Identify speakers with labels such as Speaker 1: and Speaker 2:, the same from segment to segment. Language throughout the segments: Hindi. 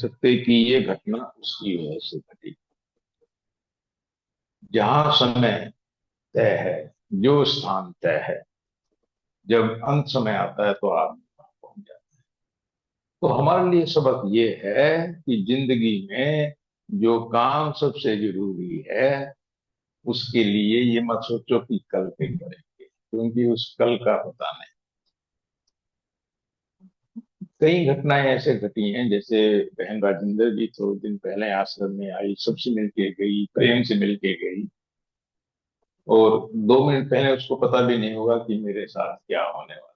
Speaker 1: सकते कि ये घटना उसकी वजह से घटी। जहां समय तय है, जो स्थान तय है, जब अंत समय आता है तो आदमी वहां पहुंच जाता है। तो हमारे लिए सबक ये है कि जिंदगी में जो काम सबसे जरूरी है, उसके लिए ये मत सोचो कि कल फिर करेंगे, क्योंकि उस कल का पता नहीं। कई घटनाएं ऐसे घटी हैं, जैसे बहन राजेंद्र जी थोड़े दिन पहले आश्रम में आई, सबसे मिलके गई, प्रेम से मिलके गई, और 2 मिनट पहले उसको पता भी नहीं होगा कि मेरे साथ क्या होने वाला है।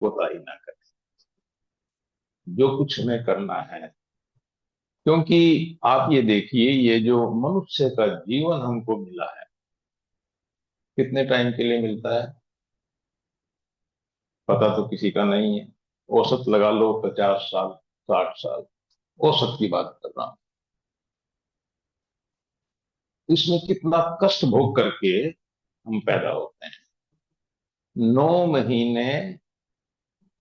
Speaker 1: पता ही ना करे जो कुछ हमें करना है। क्योंकि आप ये देखिए, ये जो मनुष्य का जीवन हमको मिला है, कितने टाइम के लिए मिलता है पता तो किसी का नहीं है। औसत लगा लो 50 साल, 60 साल, औसत की बात कर रहा हूं। इसमें कितना कष्ट भोग करके हम पैदा होते हैं। 9 महीने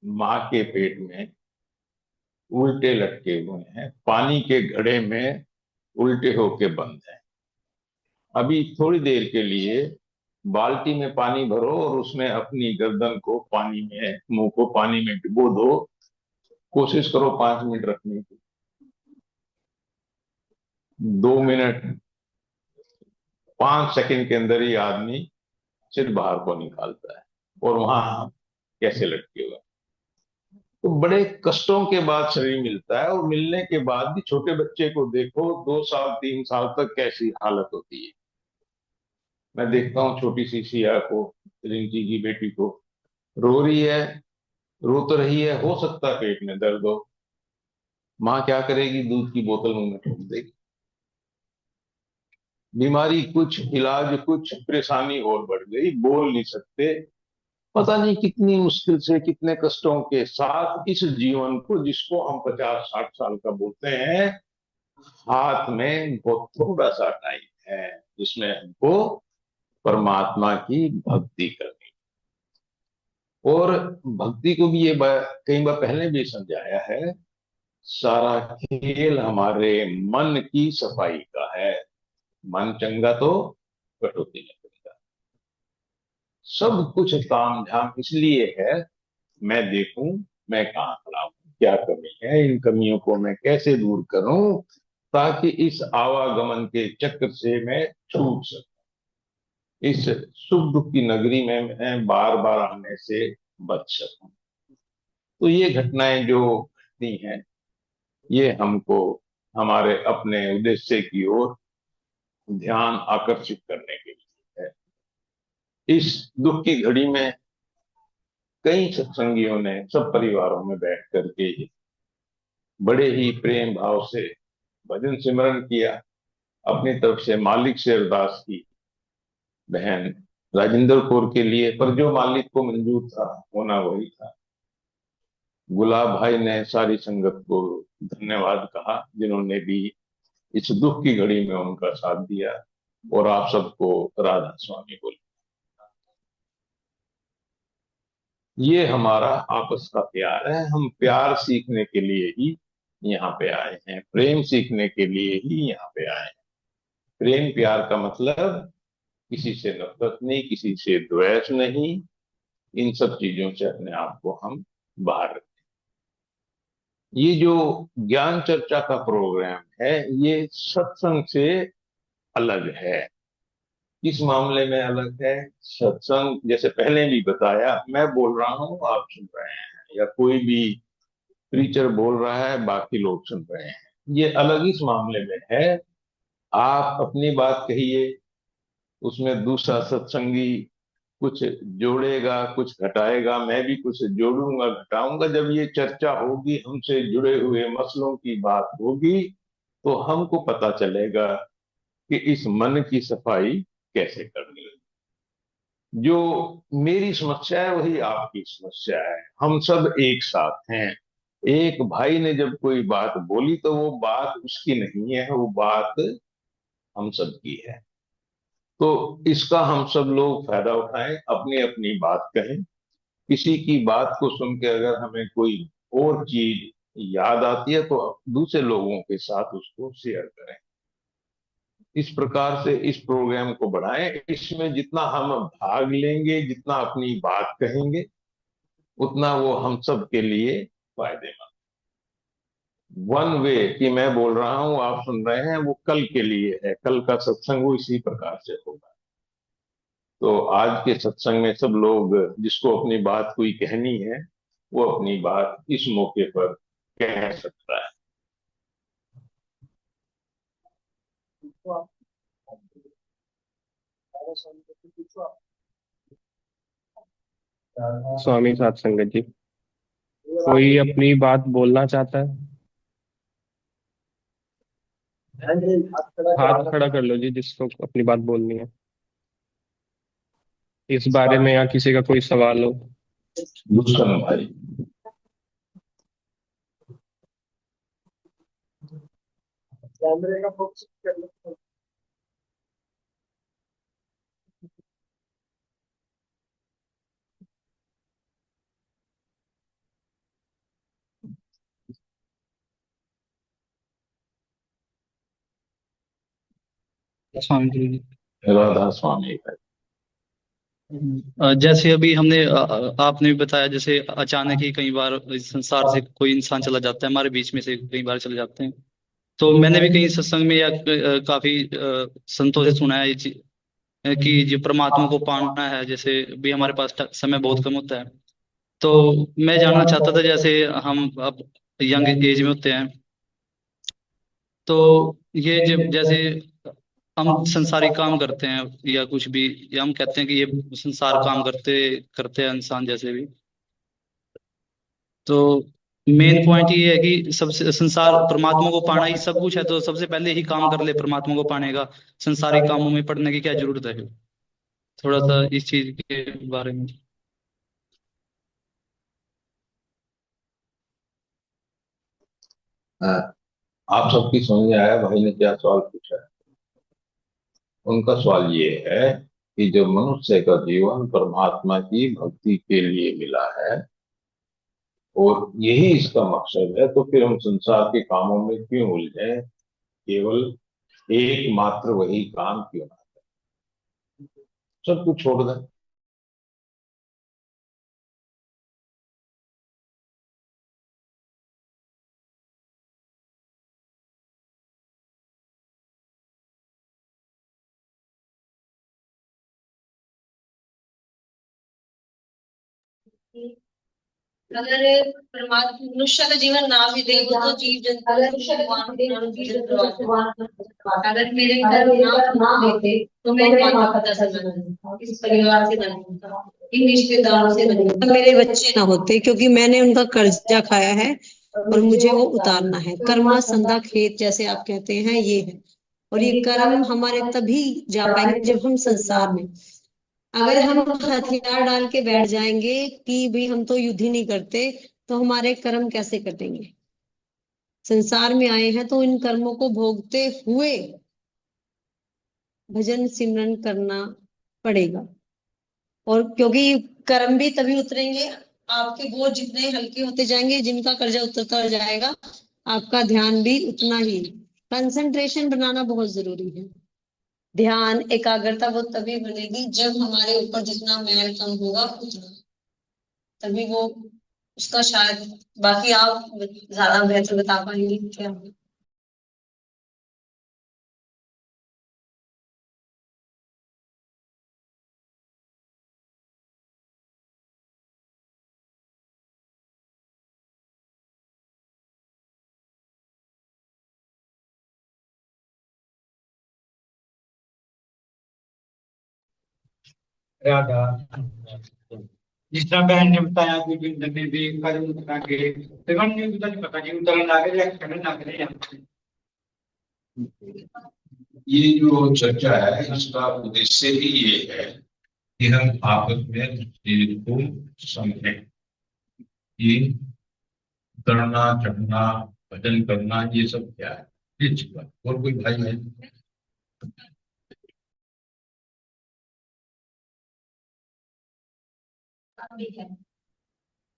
Speaker 1: माँ के पेट में उल्टे लटके हुए हैं, पानी के घड़े में उल्टे होके बंद हैं। अभी थोड़ी देर के लिए बाल्टी में पानी भरो और उसमें अपनी गर्दन को पानी में, मुंह को पानी में डुबो दो, कोशिश करो 5 मिनट रखने की। 2 मिनट, 5 सेकंड के अंदर ही आदमी सिर बाहर को निकालता है, और वहां हम कैसे लटके हुए हैं। तो बड़े कष्टों के बाद शरीर मिलता है, और मिलने के बाद भी छोटे बच्चे को देखो, 2 साल 3 साल तक कैसी हालत होती है। मैं देखता हूँ छोटी सी सिया को, रिंकी की बेटी को, रो रही है, रो तो रही है, हो सकता है पेट में दर्द हो। माँ क्या करेगी, दूध की बोतल मुंह में ठोक देगी। बीमारी कुछ, इलाज कुछ, परेशानी और बढ़ गई, बोल नहीं सकते। पता नहीं कितनी मुश्किल से, कितने कष्टों के साथ इस जीवन को, जिसको हम 50 60 साल का बोलते हैं, हाथ में बहुत थोड़ा सा टाइम है जिसमें हमको परमात्मा की भक्ति करनी। और भक्ति को भी कई बार पहले भी समझाया है, सारा खेल हमारे मन की सफाई का है। मन चंगा तो कटौती नहीं करेगा। सब कुछ ताम झाम इसलिए है, मैं देखूं मैं कहाँ खड़ा हूं, क्या कमी है, इन कमियों को मैं कैसे दूर करूं, ताकि इस आवागमन के चक्र से मैं छूट सकूं, इस सुख दुख की नगरी में मैं बार बार आने से बच सकूं। तो ये घटनाएं जो घटती हैं, ये हमको हमारे अपने उद्देश्य की ओर ध्यान आकर्षित करने के लिए है। इस दुख की घड़ी में कई सत्संगियों ने सब परिवारों में बैठ करके बड़े ही प्रेम भाव से भजन सिमरन किया, अपनी तरफ से मालिक से अरदास की, बहन राजेंद्र कौर के लिए, पर जो मालिक को मंजूर था होना वही था। गुलाब भाई ने सारी संगत को धन्यवाद कहा, जिन्होंने भी इस दुख की घड़ी में उनका साथ दिया, और आप सबको राधा स्वामी बोले। ये हमारा आपस का प्यार है, हम प्यार सीखने के लिए ही यहाँ पे आए हैं, प्रेम सीखने के लिए ही यहाँ पे आए हैं। प्रेम प्यार का मतलब किसी से नफरत नहीं, किसी से द्वेष नहीं, इन सब चीजों से अपने आप को हम बाहर रखें। ये जो ज्ञान चर्चा का प्रोग्राम है, ये सत्संग से अलग है। किस मामले में अलग है? सत्संग, जैसे पहले भी बताया, मैं बोल रहा हूँ आप सुन रहे हैं, या कोई भी प्रीचर बोल रहा है बाकी लोग सुन रहे हैं, ये अलग इस मामले में है। आप अपनी बात कहिए, उसमें दूसरा सत्संगी कुछ जोड़ेगा कुछ घटाएगा, मैं भी कुछ जोड़ूंगा घटाऊंगा। जब ये चर्चा होगी, हमसे जुड़े हुए मसलों की बात होगी, तो हमको पता चलेगा कि इस मन की सफाई कैसे करनी है। जो मेरी समस्या है वही आपकी समस्या है, हम सब एक साथ हैं। एक भाई ने जब कोई बात बोली तो वो बात उसकी नहीं है, वो बात हम सब की है। तो इसका हम सब लोग फायदा उठाएं, अपनी अपनी बात कहें। किसी की बात को सुन के अगर हमें कोई और चीज याद आती है तो दूसरे लोगों के साथ उसको शेयर करें। इस प्रकार से इस प्रोग्राम को बढ़ाएं। इसमें जितना हम भाग लेंगे, जितना अपनी बात कहेंगे, उतना वो हम सब के लिए फायदेमंद। वन वे कि मैं बोल रहा हूं आप सुन रहे हैं, वो कल के लिए है, कल का सत्संग वो इसी प्रकार से होगा। तो आज के सत्संग में सब लोग जिसको अपनी बात कोई कहनी है वो अपनी बात इस मौके पर कह सकता है।
Speaker 2: स्वामी साथ संगत जी, कोई अपनी बात बोलना चाहता है? हाथ खड़ा कर लो जी, जिसको अपनी बात बोलनी है इस बारे में, या किसी का कोई सवाल हो।
Speaker 1: दुष्कर्म भाई।
Speaker 3: स्वामी जी।
Speaker 1: राधा स्वामी भाई।
Speaker 3: जैसे अभी हमने आपने भी बताया, जैसे अचानक ही कई बार इस संसार से कोई इंसान चला जाता है, हमारे बीच में से कई बार चले जाते हैं। तो मैंने भी कहीं सत्संग में या काफी संतों से सुना है ये चीज, कि जो परमात्मा को पाना है, जैसे भी हमारे पास समय बहुत कम होता है। तो मैं जानना चाहता था, जैसे हम अब यंग एज में होते हैं, तो ये जब जैसे हम संसारी काम करते हैं या कुछ भी, या हम कहते हैं कि ये संसार काम करते करते हैं इंसान जैसे भी, तो मेन पॉइंट ये है कि सबसे संसार परमात्मा को पाना ही सब कुछ है, तो सबसे पहले ही काम कर ले परमात्मा को पाने का, संसारी कामों में पड़ने की क्या जरूरत है फिर? थोड़ा सा इस चीज के बारे में।
Speaker 1: हाँ, आप सबकी समझ में आया भाई ने क्या सवाल पूछा है। उनका सवाल ये है कि जब मनुष्य का जीवन परमात्मा की भक्ति के लिए मिला है और यही इसका मकसद है, तो फिर हम संसार के कामों में क्यों उलझे, केवल एकमात्र वही काम क्यों ना, सब कुछ छोड़ दें।
Speaker 4: अगर परमात्मा मनुष्य का जीवन ना भी दे तो जीव जंतु भगवान जीवन करवाता। अगर मेरे कर्म ना होते तो मैं माता पिता से न होता, इस परिवार से न होता, इन रिश्तेदारों से न होता, मेरे बच्चे ना होते, क्योंकि मैंने उनका कर्जा खाया है और मुझे वो उतारना है। कर्मा संधा खेत जैसे आप कहते हैं ये है। और ये कर्म हमारे तभी जा पाएंगे जब हम संसार में, अगर हम हथियार डाल के बैठ जाएंगे कि भाई हम तो युद्ध ही नहीं करते, तो हमारे कर्म कैसे कटेंगे? संसार में आए हैं तो इन कर्मों को भोगते हुए भजन सिमरन करना पड़ेगा। और क्योंकि कर्म भी तभी उतरेंगे, आपके बोझ जितने हल्के होते जाएंगे, जिनका कर्जा उतरता जाएगा, आपका ध्यान भी उतना ही। कंसंट्रेशन बनाना बहुत जरूरी है। ध्यान एकाग्रता वो तभी बनेगी जब हमारे ऊपर जितना मैल कम होगा उतना, तभी वो उसका शायद, बाकी आप ज्यादा बेहतर बता पाएंगे क्या।
Speaker 5: राधा, जिस तरह बहन ने बताया कि जिंदगी में भी कर्म उतना के पेवन ने उतना नहीं पता नहीं उतरन लागे या खड़न लागे या
Speaker 1: ये जो चर्चा है इसका उद्देश्य ही ये है
Speaker 6: कि हम आपस में उस चीज को समझें कि करना, चढ़ना, भजन करना, ये सब क्या है, ये अच्छी बात। और कोई भाई है?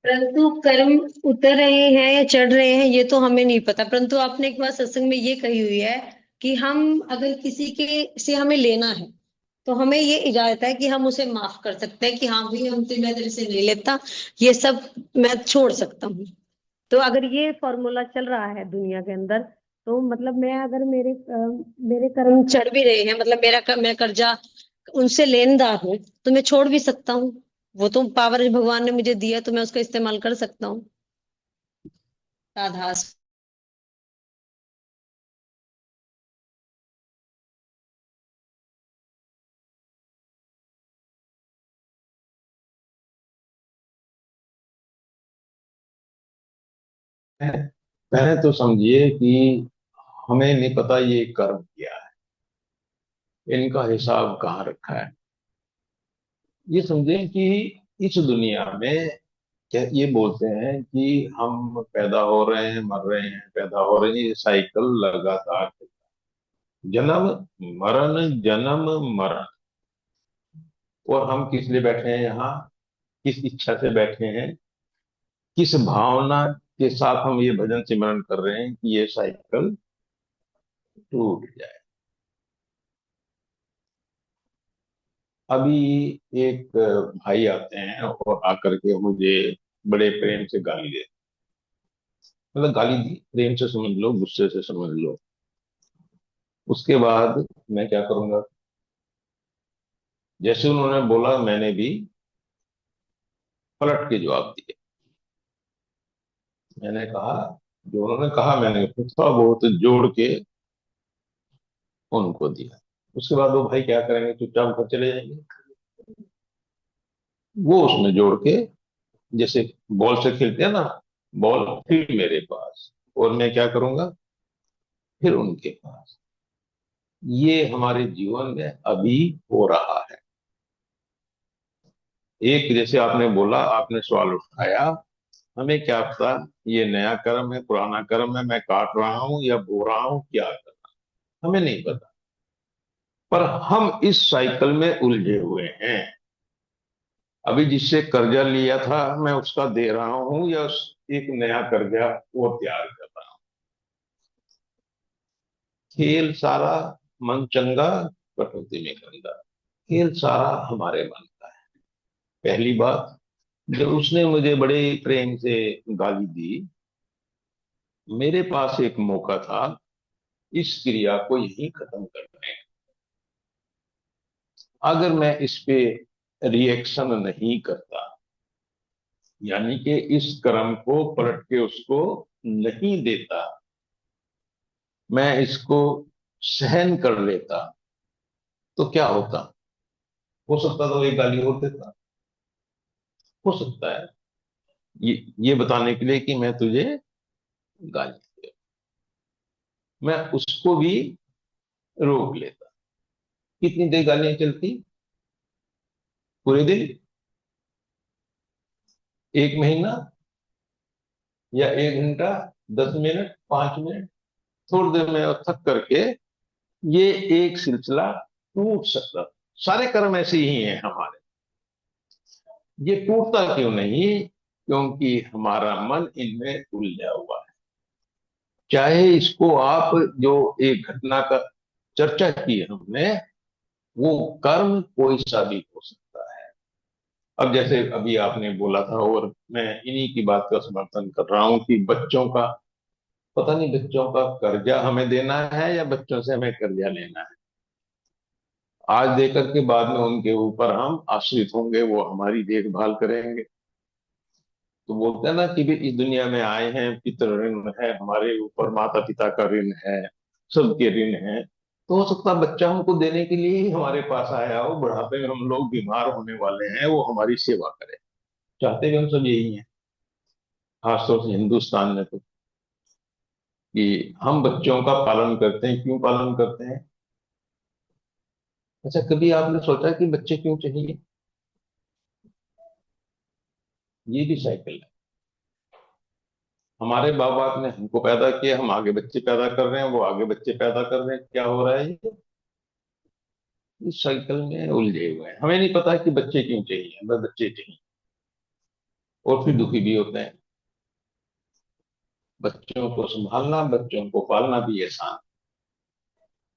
Speaker 4: परंतु कर्म उतर रहे हैं या चढ़ रहे हैं ये तो हमें नहीं पता। परंतु आपने एक बात सत्संग में ये कही हुई है कि हम अगर किसी के से हमें लेना है तो हमें ये इजाजत है कि हम उसे माफ कर सकते हैं कि हाँ भाई हम मैं तेरे से नहीं लेता, ये सब मैं छोड़ सकता हूँ। तो अगर ये फॉर्मूला चल रहा है दुनिया के अंदर, तो मतलब मैं अगर मेरे कर्म चढ़ भी रहे हैं, मतलब मैं कर्जा उनसे लेनदार हूँ, तो मैं छोड़ भी सकता हूँ। वो तो पावर भगवान ने मुझे दिया, तो मैं उसका इस्तेमाल कर सकता हूँ। राधास।
Speaker 1: पहले तो समझिए कि हमें नहीं पता ये कर्म क्या है, इनका हिसाब कहाँ रखा है। ये समझें कि इस दुनिया में क्या ये बोलते हैं कि हम पैदा हो रहे हैं, मर रहे हैं, पैदा हो रहे हैं, ये साइकिल लगातार चलता है। जन्म मरण। और हम किस लिए बैठे हैं यहाँ, किस इच्छा से बैठे हैं, किस भावना के साथ हम ये भजन सिमरन कर रहे हैं कि ये साइकिल टूट जाए। अभी एक भाई आते हैं और आकर के मुझे बड़े प्रेम से गाली देते, मतलब गाली दी, प्रेम से समझ लो, गुस्से से समझ लो। उसके बाद मैं क्या करूंगा, जैसे उन्होंने बोला मैंने भी पलट के जवाब दिया। मैंने कहा, जो उन्होंने कहा मैंने थोड़ा बहुत जोड़ के उनको दिया। उसके बाद वो भाई क्या करेंगे, चुपचाप घर चले जाएंगे। वो उसमें जोड़ के, जैसे बॉल से खेलते हैं ना, बॉल फिर मेरे पास, और मैं क्या करूंगा, फिर उनके पास। ये हमारे जीवन में अभी हो रहा है। एक जैसे आपने बोला, आपने सवाल उठाया, हमें क्या पता ये नया कर्म है, पुराना कर्म है, मैं काट रहा हूं या बो रहा हूं, क्या कर, हमें नहीं पता। पर हम इस साइकिल में उलझे हुए हैं। अभी जिससे कर्जा लिया था मैं उसका दे रहा हूं, या एक नया कर्जा वो तैयार कर रहा हूं। खेल सारा मन चंगा, प्रकृति में गंगा। खेल सारा हमारे मन का है। पहली बात, जब उसने मुझे बड़े प्रेम से गाली दी, मेरे पास एक मौका था इस क्रिया को यहीं खत्म करने का। अगर मैं इस पे रिएक्शन नहीं करता, यानी कि इस कर्म को पलट के उसको नहीं देता, मैं इसको सहन कर लेता, तो क्या होता। हो सकता तो एक गाली और देता, हो सकता है, ये बताने के लिए कि मैं तुझे गाली दे, मैं उसको भी रोक लेता। कितनी देर गालियां चलती, पूरे दिन, एक महीना, या 1 घंटा, 10 मिनट, 5 मिनट, थोड़ी देर में और थक करके ये एक सिलसिला टूट सकता। सारे कर्म ऐसे ही हैं हमारे। ये टूटता क्यों नहीं, क्योंकि हमारा मन इनमें उलझा हुआ है। चाहे इसको आप, जो एक घटना का चर्चा की है हमने, वो कर्म कोई सा भी हो सकता है। अब जैसे अभी आपने बोला था, और मैं इन्हीं की बात का समर्थन कर रहा हूं कि बच्चों का, पता नहीं बच्चों का कर्जा हमें देना है या बच्चों से हमें कर्जा लेना है। आज देकर के बाद में उनके ऊपर हम आश्रित होंगे, वो हमारी देखभाल करेंगे। तो बोलते हैं ना कि भी इस दुनिया में आए हैं, पितृ ऋण है हमारे ऊपर, माता पिता का ऋण है, सबके ऋण है। तो हो सकता है बच्चा हमको देने के लिए ही हमारे पास आया हो, बुढ़ापे में हम लोग बीमार होने वाले हैं, वो हमारी सेवा करे। चाहते भी हम सब यही हैं, खासतौर से हिंदुस्तान में तो, कि हम बच्चों का पालन करते हैं। क्यों पालन करते हैं? अच्छा, कभी आपने सोचा कि बच्चे क्यों चाहिए? ये भी साइकिल है। हमारे माँ बाप ने हमको पैदा किया, हम आगे बच्चे पैदा कर रहे हैं, वो आगे बच्चे पैदा कर रहे हैं, क्या हो रहा है ये? इस साइकिल में उलझे हुए हैं। हमें नहीं पता कि बच्चे क्यों चाहिए, बस बच्चे चाहिए, और फिर दुखी भी होते हैं। बच्चों को संभालना, बच्चों को पालना भी आसान।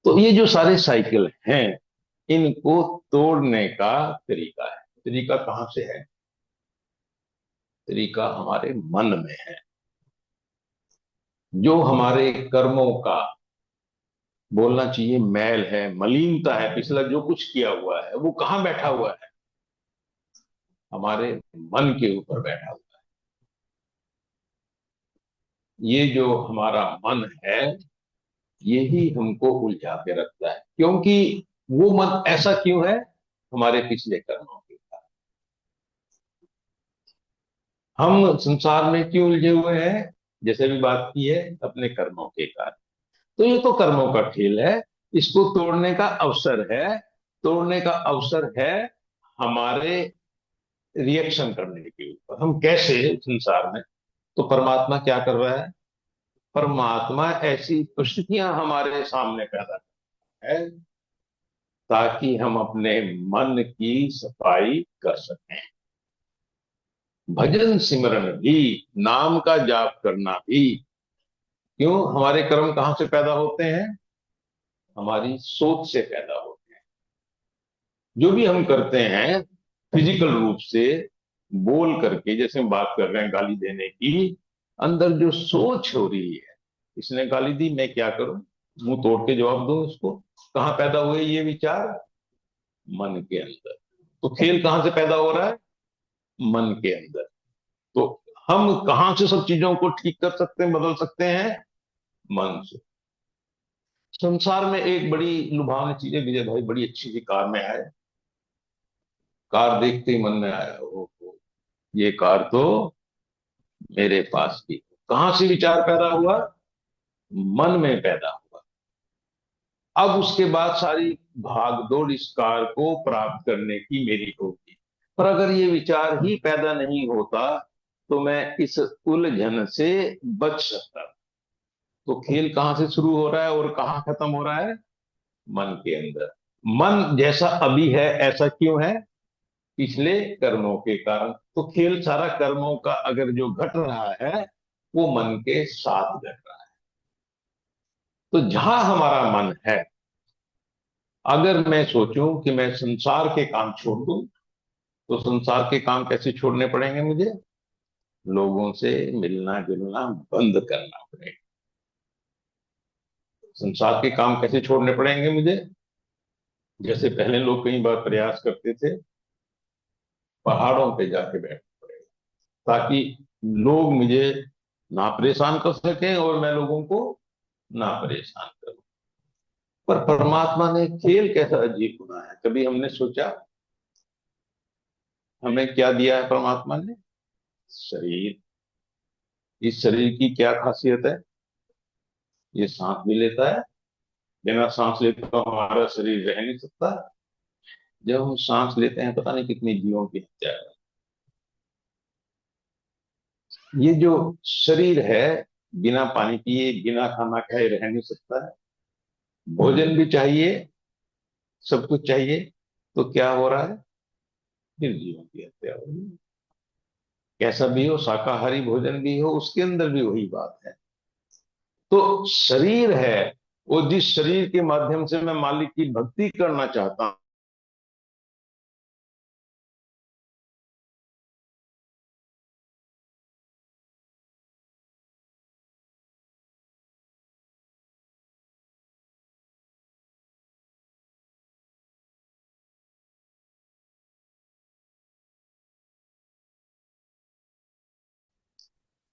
Speaker 1: तो ये जो सारे साइकिल हैं, इनको तोड़ने का तरीका है। तरीका कहाँ से है? तरीका हमारे मन में है। जो हमारे कर्मों का, बोलना चाहिए मैल है, मलिनता है, पिछला जो कुछ किया हुआ है, वो कहाँ बैठा हुआ है? हमारे मन के ऊपर बैठा हुआ है। ये जो हमारा मन है, यही हमको उलझा के रखता है। क्योंकि वो मन ऐसा क्यों है? हमारे पिछले कर्मों के कारण। हम संसार में क्यों उलझे हुए हैं? जैसे भी बात की है, अपने कर्मों के कारण। तो ये तो कर्मों का खेल है, इसको तोड़ने का अवसर है। तोड़ने का अवसर है हमारे रिएक्शन करने के ऊपर, हम कैसे संसार में। तो परमात्मा क्या कर रहा है? परमात्मा ऐसी परिस्थितियां हमारे सामने पैदा कर रहा है ताकि हम अपने मन की सफाई कर सकें। भजन सिमरन भी, नाम का जाप करना भी। क्यों? हमारे कर्म कहां से पैदा होते हैं? हमारी सोच से पैदा होते हैं। जो भी हम करते हैं फिजिकल रूप से, बोल करके, जैसे हम बात कर रहे हैं गाली देने की, अंदर जो सोच हो रही है, इसने गाली दी, मैं क्या करूं, मुंह तोड़ के जवाब दूं उसको। कहां पैदा हुए ये विचार? मन के अंदर। तो खेल कहां से पैदा हो रहा है? मन के अंदर। तो हम कहां से सब चीजों को ठीक कर सकते हैं, बदल सकते हैं? मन से। संसार में एक बड़ी लुभावनी चीज है विजय भाई, बड़ी अच्छी सी कार में आए, कार देखते ही मन में आया, ओ ये कार तो मेरे पास भी। कहां से विचार पैदा हुआ? मन में पैदा हुआ। अब उसके बाद सारी भाग दौड़ इस कार को प्राप्त करने की मेरी होगी। पर अगर ये विचार ही पैदा नहीं होता तो मैं इस उलझन से बच सकता। तो खेल कहां से शुरू हो रहा है और कहां खत्म हो रहा है? मन के अंदर। मन जैसा अभी है ऐसा क्यों है? पिछले कर्मों के कारण। तो खेल सारा कर्मों का अगर जो घट रहा है, वो मन के साथ घट रहा है। तो जहां हमारा मन है, अगर मैं सोचूं कि मैं संसार के काम छोड़ दूं, तो संसार के काम कैसे छोड़ने पड़ेंगे मुझे? लोगों से मिलना जुलना बंद करना पड़ेगा। संसार के काम कैसे छोड़ने पड़ेंगे मुझे? जैसे पहले लोग कई बार प्रयास करते थे, पहाड़ों पे जाके बैठना पड़ेगा ताकि लोग मुझे ना परेशान कर सकें और मैं लोगों को ना परेशान करूं। पर परमात्मा ने खेल कैसा अजीब बनाया है, कभी हमने सोचा? हमें क्या दिया है परमात्मा ने? शरीर। इस शरीर की क्या खासियत है? ये सांस भी लेता है। बिना सांस लेते तो हमारा शरीर रह नहीं सकता। जब हम सांस लेते हैं, पता नहीं कितनी जीवों की हत्या है। ये जो शरीर है, बिना पानी पिए, बिना खाना खाए रह नहीं सकता है। भोजन भी चाहिए, सब कुछ चाहिए। तो क्या हो रहा है? फिर जीवों की हत्या हो रही है। कैसा भी हो, शाकाहारी भोजन भी हो, उसके अंदर भी वही बात है। तो शरीर है, वो जिस शरीर के माध्यम से मैं मालिक की भक्ति करना चाहता हूं,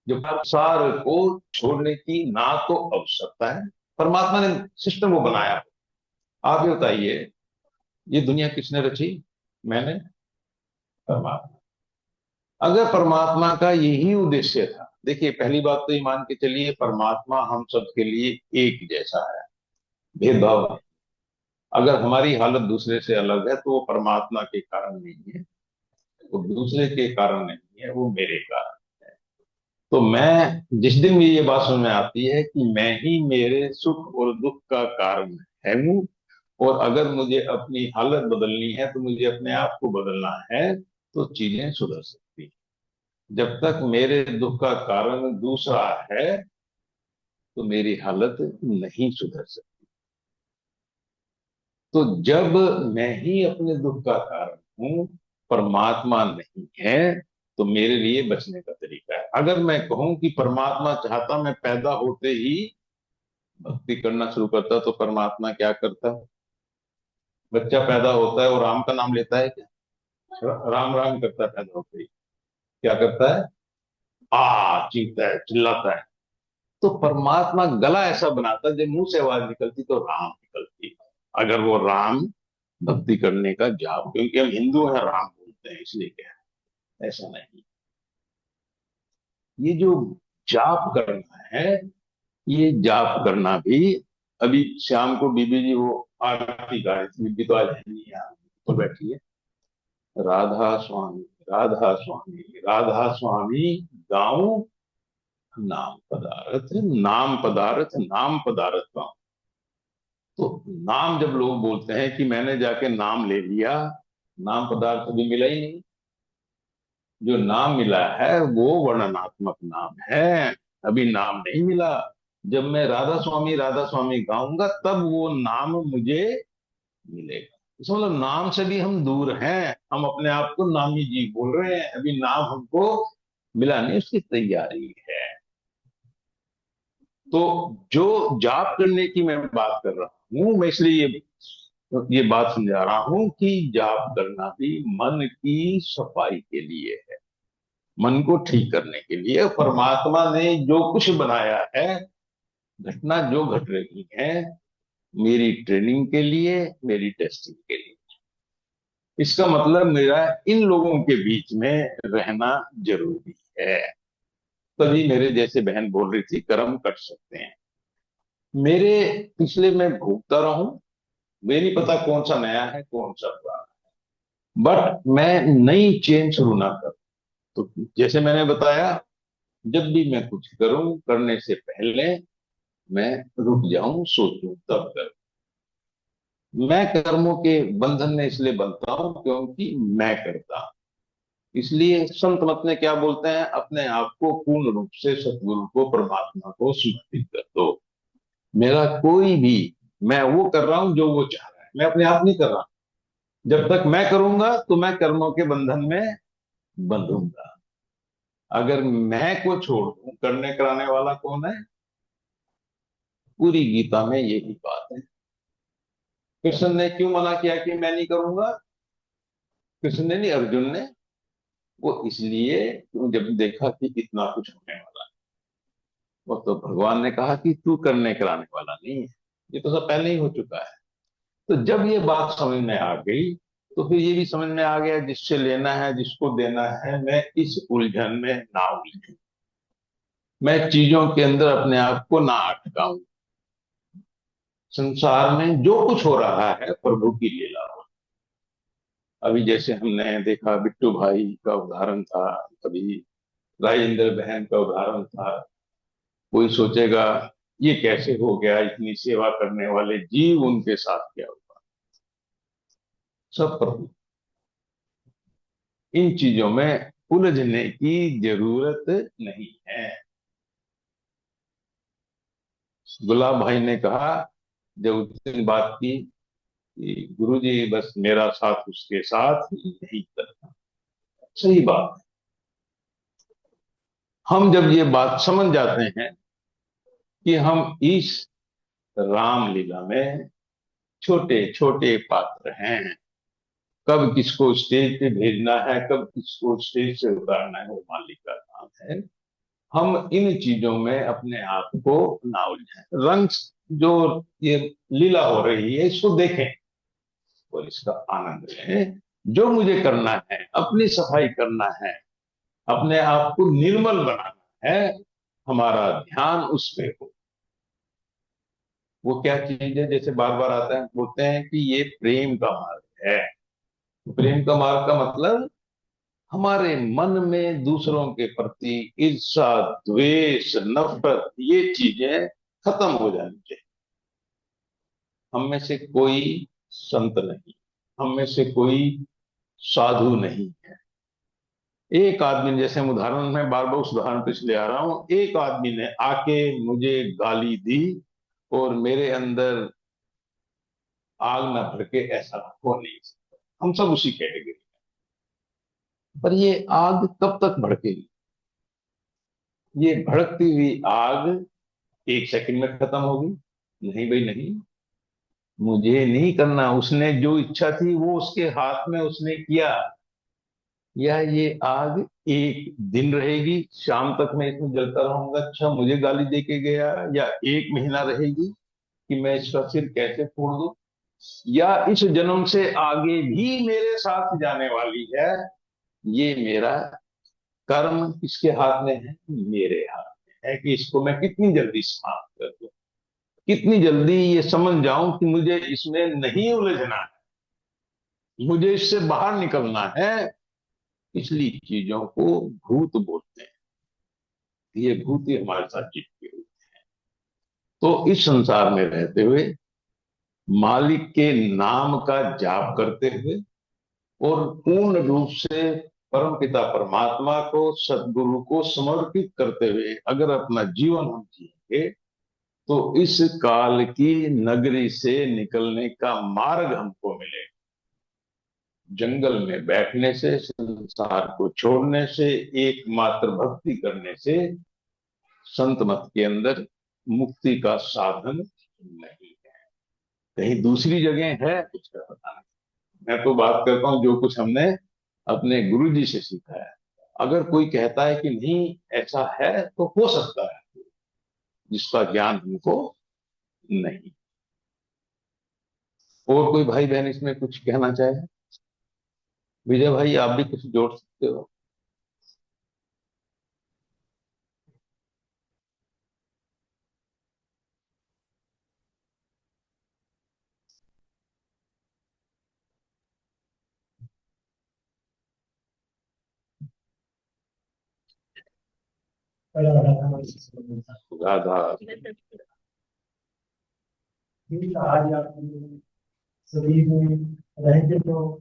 Speaker 1: जो संसार को छोड़ने की ना तो आवश्यकता है, परमात्मा ने सिस्टम को बनाया। आप ये बताइए, ये दुनिया किसने रची? मैंने? परमात्मा। अगर परमात्मा का यही उद्देश्य था, देखिए पहली बात तो ये मान के चलिए, परमात्मा हम सबके लिए एक जैसा है, भेदभाव नहीं। अगर हमारी हालत दूसरे से अलग है तो वो परमात्मा के कारण नहीं है, वो दूसरे के कारण नहीं है, वो मेरे कारण। तो मैं जिस दिन भी ये बात समझ में आती है कि मैं ही मेरे सुख और दुख का कारण है हूँ, और अगर मुझे अपनी हालत बदलनी है तो मुझे अपने आप को बदलना है, तो चीजें सुधर सकती हैं। जब तक मेरे दुख का कारण दूसरा है तो मेरी हालत नहीं सुधर सकती। तो जब मैं ही अपने दुख का कारण हूं, परमात्मा नहीं है, तो मेरे लिए बचने का तरीका है। अगर मैं कहूं कि परमात्मा चाहता मैं पैदा होते ही भक्ति करना शुरू करता, तो परमात्मा क्या करता? बच्चा पैदा होता है और राम का नाम लेता है क्या? राम राम करता है पैदा होते ही। क्या करता है? आ चीखता है, चिल्लाता है। तो परमात्मा गला ऐसा बनाता, जब मुंह से आवाज निकलती तो राम निकलती। अगर वो राम भक्ति करने का जाप, क्योंकि हम हिंदू हैं, राम बोलते हैं इसलिए क्या है, ऐसा नहीं। ये जो जाप करना है, ये जाप करना भी, अभी शाम को बीबी जी वो आरती गा रही थी, बीबी तो आज है नहीं यहाँ तो बैठी है। राधा स्वामी, राधा स्वामी, राधा स्वामी गाऊं नाम पदारथ, नाम पदारथ, नाम पदारथ गाऊं। तो नाम जब लोग बोलते हैं कि मैंने जाके नाम ले लिया, नाम पदार्थ अभी मिला ही नहीं। जो नाम मिला है वो वर्णनात्मक नाम है, अभी नाम नहीं मिला। जब मैं राधा स्वामी गाऊंगा तब वो नाम मुझे मिलेगा। इसका मतलब नाम से भी हम दूर हैं, हम अपने आप को नामी जी बोल रहे हैं, अभी नाम हमको मिला नहीं, उसकी तैयारी है। तो जो जाप करने की मैं बात कर रहा हूं, मैं इसलिए ये बात समझा रहा हूं कि जाप करना भी मन की सफाई के लिए है, मन को ठीक करने के लिए। परमात्मा ने जो कुछ बनाया है, घटना जो घट रही है, मेरी ट्रेनिंग के लिए, मेरी टेस्टिंग के लिए। इसका मतलब मेरा इन लोगों के बीच में रहना जरूरी है, तभी मेरे जैसे बहन बोल रही थी कर्म कर सकते हैं। मेरे पिछले मैं भोगता रहूं, मुझे नहीं पता कौन सा नया है कौन सा पुराना, बट मैं नई चेन शुरू ना करूं। तो जैसे मैंने बताया, जब भी मैं कुछ करूं, करने से पहले मैं रुक जाऊं, सोचूं, तब करूं। मैं कर्मों के बंधन में इसलिए बंधता हूं क्योंकि मैं करता हूं। इसलिए संत मत में क्या बोलते हैं, अपने आप को पूर्ण रूप से सतगुरु को, परमात्मा को समर्पित कर दो। मेरा कोई भी, मैं वो कर रहा हूं जो वो चाह रहा है, मैं अपने आप नहीं कर रहा। जब तक मैं करूंगा तो मैं कर्मों के बंधन में बंधूंगा। अगर मैं को छोड़ दूं, करने कराने वाला कौन है? पूरी गीता में यही बात है। कृष्ण ने क्यों मना किया कि मैं नहीं करूंगा? कृष्ण ने नहीं, अर्जुन ने। वो इसलिए जब देखा कि इतना कुछ होने वाला है, वो तो भगवान ने कहा कि तू करने कराने वाला नहीं है, ये तो सब पहले ही हो चुका है। तो जब ये बात समझ में आ गई, तो फिर ये भी समझ में आ गया, जिससे लेना है, जिसको देना है, मैं इस उलझन में ना उलझूं, मैं चीजों के अंदर अपने आप को ना अटकाऊं। संसार में जो कुछ हो रहा है प्रभु की लीला हो। अभी जैसे हमने देखा, बिट्टू भाई का उदाहरण था, कभी राजेंद्र बहन का उदाहरण था। कोई सोचेगा ये कैसे हो गया, इतनी सेवा करने वाले जीव, उनके साथ क्या हुआ? सब प्रभु। इन चीजों में उलझने की जरूरत नहीं है। गुलाब भाई ने कहा, जब उस दिन बात की कि गुरुजी बस मेरा साथ उसके साथ नहीं करता। सही बात है। हम जब ये बात समझ जाते हैं कि हम इस रामलीला में छोटे छोटे पात्र हैं, कब किसको स्टेज पे भेजना है, कब किसको स्टेज से उतारना है, वो मालिक का काम है। हम इन चीजों में अपने आप को ना उलझाएं। रंग जो ये लीला हो रही है, इसको देखें और इसका आनंद लें। जो मुझे करना है, अपनी सफाई करना है, अपने आप को निर्मल बनाना है, हमारा ध्यान उस पे हो। वो क्या चीज है, जैसे बार बार आता है, बोलते हैं कि ये प्रेम का मार्ग है। प्रेम का मार्ग का मतलब हमारे मन में दूसरों के प्रति ईर्ष्या, द्वेष, नफरत, ये चीजें खत्म हो जानी चाहिए। हम में से कोई संत नहीं, हम में से कोई साधु नहीं है। एक आदमी, जैसे हम उदाहरण, मैं बार बार उस उदाहरण पे इसलिए आ रहा हूं, एक आदमी ने आके मुझे गाली दी और मेरे अंदर आग ना भड़के, ऐसा हो नहीं सकता। हम सब उसी कैटेगरी में। पर ये आग कब तक भड़केगी? ये भड़कती हुई आग एक सेकंड में खत्म होगी? नहीं भाई नहीं। मुझे नहीं करना, उसने जो इच्छा थी वो उसके हाथ में, उसने किया। या ये आग एक दिन रहेगी, शाम तक मैं इसमें जलता रहूंगा, अच्छा मुझे गाली दे के गया, या एक महीना रहेगी कि मैं इसका सिर कैसे फोड़ दूं, या इस जन्म से आगे भी मेरे साथ जाने वाली है? ये मेरा कर्म किसके हाथ में है? मेरे हाथ में है कि इसको मैं कितनी जल्दी समाप्त कर दूं, कितनी जल्दी ये समझ जाऊं कि मुझे इसमें नहीं उलझना है, मुझे इससे बाहर निकलना है। इसलिए चीजों को भूत बोलते हैं। ये भूत ही हमारे साथ चिपके हुए। तो इस संसार में रहते हुए मालिक के नाम का जाप करते हुए और पूर्ण रूप से परमपिता परमात्मा को, सदगुरु को समर्पित करते हुए अगर अपना जीवन हम जिएंगे, तो इस काल की नगरी से निकलने का मार्ग हमको मिलेगा। जंगल में बैठने से, संसार को छोड़ने से, एकमात्र भक्ति करने से संत मत के अंदर मुक्ति का साधन नहीं है। कहीं दूसरी जगह है, उसका पता नहीं। मैं तो बात करता हूं जो कुछ हमने अपने गुरु जी से सीखा है। अगर कोई कहता है कि नहीं ऐसा है, तो हो सकता है, जिसका ज्ञान हमको नहीं। और कोई भाई बहन इसमें कुछ कहना चाहे? विजय भाई, आप भी कुछ जोड़ सकते हो। राधा।
Speaker 5: आज आप सभी में रहेंगे तो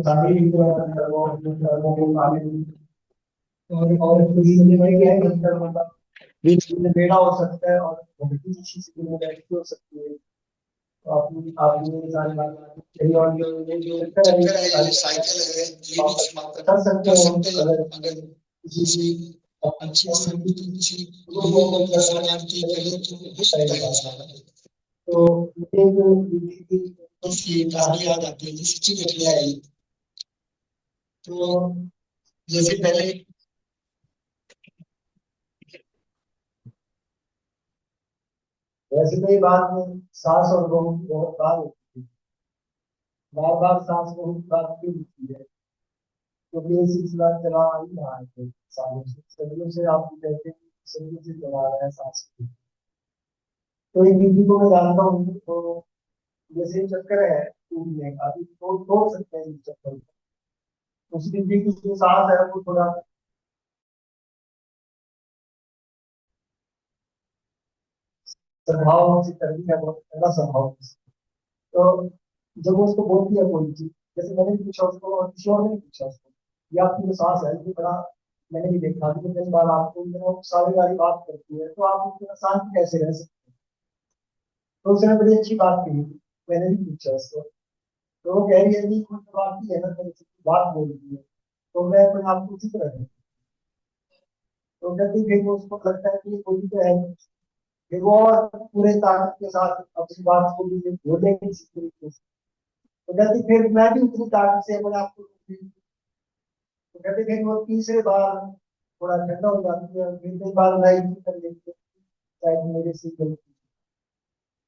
Speaker 5: सारी और क्या है, मेरा हो सकता है और किसी से जिम्मेदारी हो सकती है। तो आपने सारी बात कही और जो साइकिल है कर सकते हैं अगर किसी अच्छी संगीत तो मुझे उसकी कहानी याद आती है जिसकी घटना है। तो जैसे पहले वैसे तो ये बात में सास और बहू की बहुत बार होती है, बार बार सास बहू की बात क्यों होती है? क्योंकि ये सिलसिला चला ही रहा है कई सालों से, सदियों से आप कहते हैं, सदियों से चला रहा है सास बहू। तो एक दीदी को मैं जानता हूँ, तो जैसे चक्कर है टूटने का, अभी तो तोड़ सकते हैं इस चक्कर को। उस दीदी की जो सास है वो थोड़ा स्वभाव से करती है, बहुत ठंडा स्वभाव। तो जब वो उसको बोलती है कोई चीज, जैसे मैंने भी पूछा उसको और किसी और ने भी पूछा उसको, ये आपकी जो सास है ये बड़ा, मैंने भी देखा कि कई बार आपको वो सारी वाली बात करती है, तो आप उनके साथ शांत कैसे रह सकते हैं? तो उसने बड़ी अच्छी बात कही, मैंने भी पूछा उसको। तो वो कह रही है कि कुछ बात की है ना, मेरे से बात बोल रही है तो मैं अपने आप को चुप रह। तो कहती फिर वो उसको लगता है कि ये कोई तो है नहीं। फिर वो और पूरे ताकत के साथ अपनी बात को भी बोलेगी इसी तरीके से। तो कहती फिर मैं भी उतनी ताकत से अपने आप को, तो कहते फिर वो तीसरे बार थोड़ा ठंडा हो जाती है और फिर कई बार लड़ाई भी कर लेती है, शायद मेरे से गलती।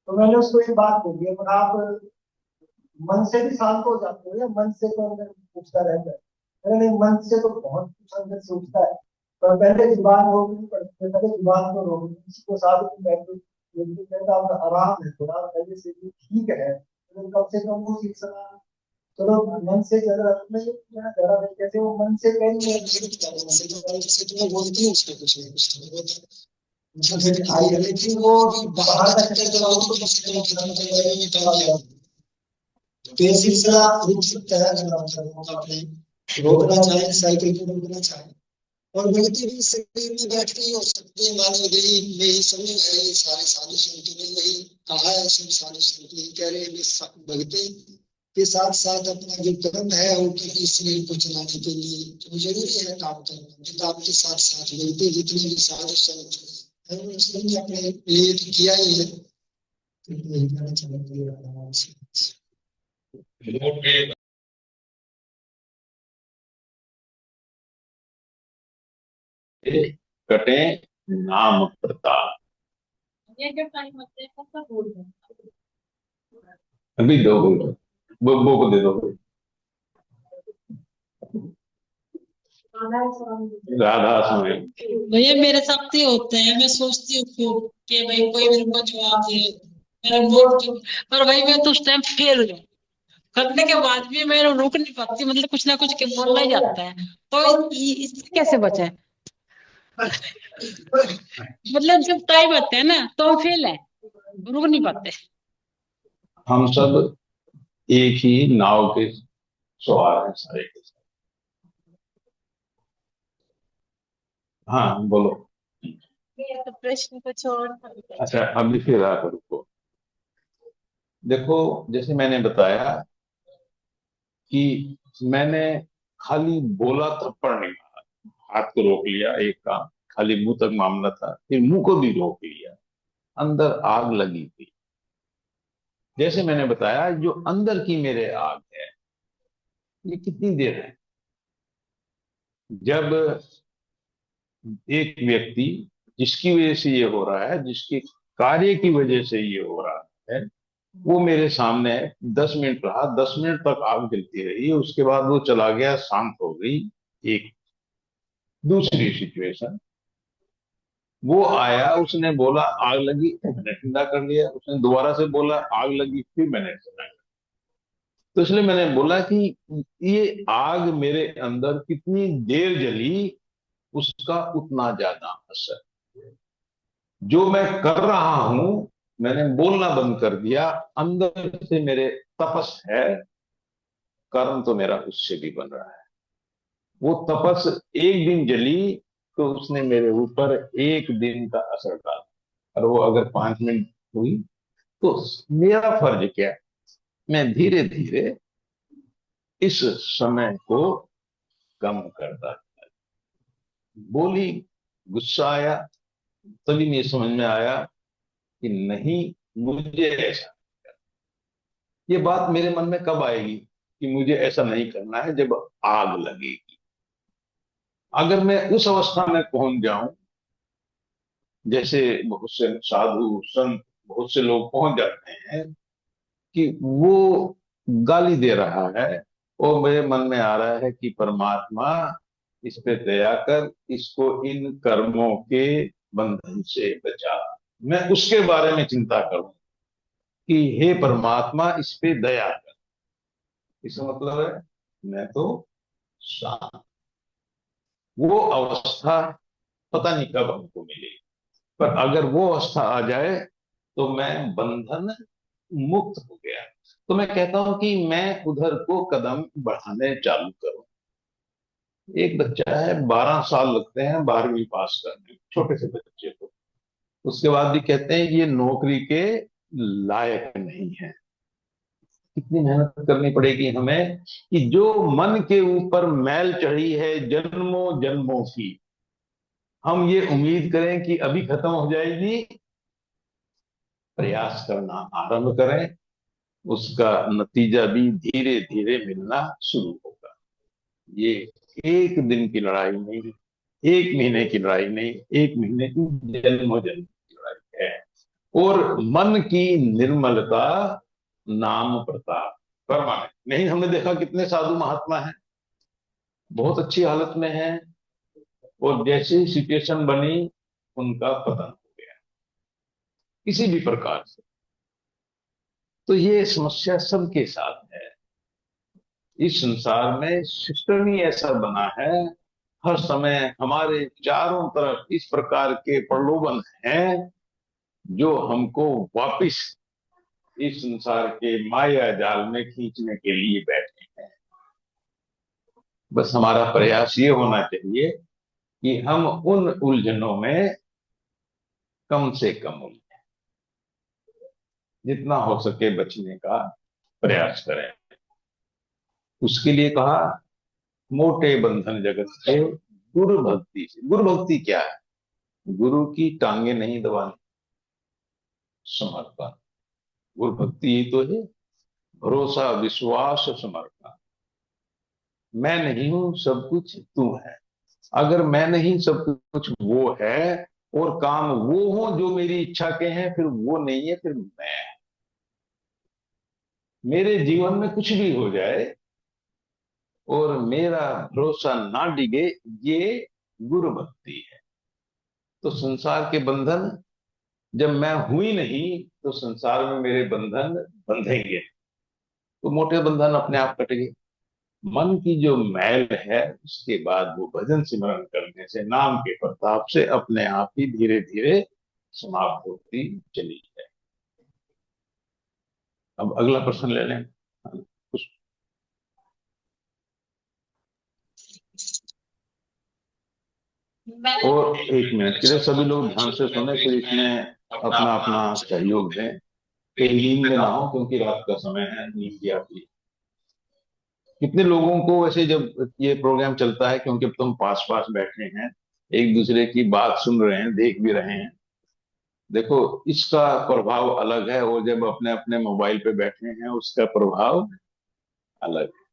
Speaker 5: तो मैंने उसको ये बात बोली है, पर आप मन से भी शांत हो जाते हो या मन से तो अंदर उठता रहता है? मैंने नहीं, मन से तो बहुत कुछ अंदर से उठता है, पर पहले जुबान रोकनी पड़ती है, पहले जुबान को रोकनी, किसी को साबित बैठे, लेकिन कहता आराम है थोड़ा, पहले से भी ठीक है, तो कम से कम वो सिलसिला चलो मन से ज्यादा मैं ज्यादा कैसे वो मन से कहीं से तो मैं बोलती हूँ उसका कुछ ना कुछ तो बहुत फिर आई है, लेकिन वो बाहर का चक्कर जो वो तो खत्म करने में कामयाब। तो ये सिलसिला रुक सकता है अगर हम अपने रोकना चाहें, साइकिल को रोकना चाहें। और गलती भी शरीर में बैठ के ही हो सकती है। मानो यही में ही समय है, ये सारे साधु संतों ने यही कहा है, सब साधु संत यही कह रहे हैं, भक्ति के साथ साथ अपना जो कर्म है वो किसी शरीर को चलाने के लिए तो जरूरी है काम करना। किताब के साथ साथ भक्ति जितने भी साधु संत हैं उन्होंने अपने लिए तो किया ही है। तो यही कहना चाहूंगी।
Speaker 1: कटे नाम प्रताप।
Speaker 4: ये जो टाइम होते हैं सब बोल दो।
Speaker 1: अभी दो बो को दे दो। राधा स्वामी
Speaker 7: भैया मेरे साथ ही होते हैं, मैं सोचती हूँ खूब कि भाई कोई मेरे को जवाब दे, मेरा बोर्ड पर भाई मैं तो उस टाइम फेल गया। करने के बाद भी मैं रुक नहीं पाती, मतलब कुछ ना कुछ के बोलना ही जाता है। तो इससे कैसे बचे? मतलब जब टाइम आता है ना तो हम फेल है, रुक नहीं पाते।
Speaker 1: हम सब एक ही नाव के सवार हैं सारे के सारे। हाँ बोलो।
Speaker 7: तो प्रश्न कुछ और था।
Speaker 1: अच्छा अभी फिर आकर रुको। देखो जैसे मैंने बताया कि मैंने खाली बोला थप्पड़ नहीं मारा, हाथ को रोक लिया एक काम, खाली मुंह तक मामला था, फिर मुंह को भी रोक लिया। अंदर आग लगी थी। जैसे मैंने बताया जो अंदर की मेरे आग है ये कितनी देर है। जब एक व्यक्ति जिसकी वजह से ये हो रहा है, जिसके कार्य की वजह से ये हो रहा है, वो मेरे सामने 10 मिनट रहा, 10 मिनट तक आग जलती रही, उसके बाद वो चला गया, शांत हो गई। एक दूसरी सिचुएशन, वो आया, उसने बोला आग लगी, मैंने ठंडा कर लिया, उसने दोबारा से बोला आग लगी, फिर मैंने ठंडा कर। तो इसलिए मैंने बोला कि ये आग मेरे अंदर कितनी देर जली उसका उतना ज्यादा असर। जो मैं कर रहा हूं, मैंने बोलना बंद कर दिया, अंदर से मेरे तपस है, कर्म तो मेरा उससे भी बन रहा है। वो तपस एक दिन जली तो उसने मेरे ऊपर एक दिन का असर डाला, और वो अगर 5 मिनट हुई तो मेरा फर्ज क्या है, मैं धीरे धीरे इस समय को कम करता। बोली, गुस्सा आया, तभी मुझे समझ में आया कि नहीं, मुझे ऐसा, ये बात मेरे मन में कब आएगी कि मुझे ऐसा नहीं करना है, जब आग लगेगी। अगर मैं उस अवस्था में पहुंच जाऊं, जैसे बहुत से साधु संत, बहुत से लोग पहुंच जाते हैं कि वो गाली दे रहा है और मेरे मन में आ रहा है कि परमात्मा इस पे दया कर, इसको इन कर्मों के बंधन से बचा। मैं उसके बारे में चिंता करूं कि हे परमात्मा इस पे दया कर। इसका मतलब है मैं तो शांत। वो अवस्था पता नहीं कब हमको मिलेगी, पर अगर वो अवस्था आ जाए तो मैं बंधन मुक्त हो गया। तो मैं कहता हूं कि मैं उधर को कदम बढ़ाने चालू करूं। एक बच्चा है, 12 साल लगते हैं 12वीं पास करने में, छोटे से बच्चे को। उसके बाद भी कहते हैं ये नौकरी के लायक नहीं है। कितनी मेहनत करनी पड़ेगी हमें कि जो मन के ऊपर मैल चढ़ी है जन्मों जन्मों की, हम ये उम्मीद करें कि अभी खत्म हो जाएगी। प्रयास करना आरंभ करें, उसका नतीजा भी धीरे धीरे मिलना शुरू होगा। ये एक दिन की लड़ाई नहीं, एक महीने की लड़ाई नहीं, एक महीने की जन्मों जन्म की लड़ाई है। और मन की निर्मलता, नाम प्रताप, परमानेंट नहीं। हमने देखा कितने साधु महात्मा हैं, बहुत अच्छी हालत में हैं, और जैसी सिचुएशन बनी उनका पतन हो गया किसी भी प्रकार से। तो ये समस्या सबके साथ है। इस संसार में सिस्टम ही ऐसा बना है, हर समय हमारे चारों तरफ इस प्रकार के प्रलोभन हैं जो हमको वापिस इस संसार के माया जाल में खींचने के लिए बैठे हैं। बस हमारा प्रयास ये होना चाहिए कि हम उन उलझनों में कम से कम उलझें, जितना हो सके बचने का प्रयास करें। उसके लिए कहा, मोटे बंधन जगत के गुरु भक्ति से। गुरु भक्ति क्या है? गुरु की टांगे नहीं दबानी, समर्पण। गुरु भक्ति ही तो है, भरोसा, विश्वास, समर्पण। मैं नहीं हूं, सब कुछ तू है। अगर मैं नहीं, सब कुछ वो है, और काम वो हो जो मेरी इच्छा के हैं, फिर वो नहीं है, फिर मैं। मेरे जीवन में कुछ भी हो जाए और मेरा भरोसा ना डिगे, ये गुरु भक्ति है। तो संसार के बंधन, जब मैं हुई नहीं तो संसार में मेरे बंधन बंधेंगे, तो मोटे बंधन अपने आप कटेंगे। मन की जो मैल है, उसके बाद वो भजन सिमरन करने से, नाम के प्रताप से अपने आप ही धीरे धीरे समाप्त होती चली जाए। अब अगला प्रश्न ले लें। और एक मिनट के लिए सभी लोग ध्यान से सुने, फिर इसमें अपना अपना सहयोग दें। कहीं नींद में ना हो, क्योंकि रात का समय है, नींद की आती है। कितने लोगों को वैसे जब ये प्रोग्राम चलता है, क्योंकि तुम पास पास बैठे हैं, एक दूसरे की बात सुन रहे हैं, देख भी रहे हैं, देखो इसका प्रभाव अलग है, और जब अपने अपने मोबाइल पे बैठे हैं उसका प्रभाव अलग है।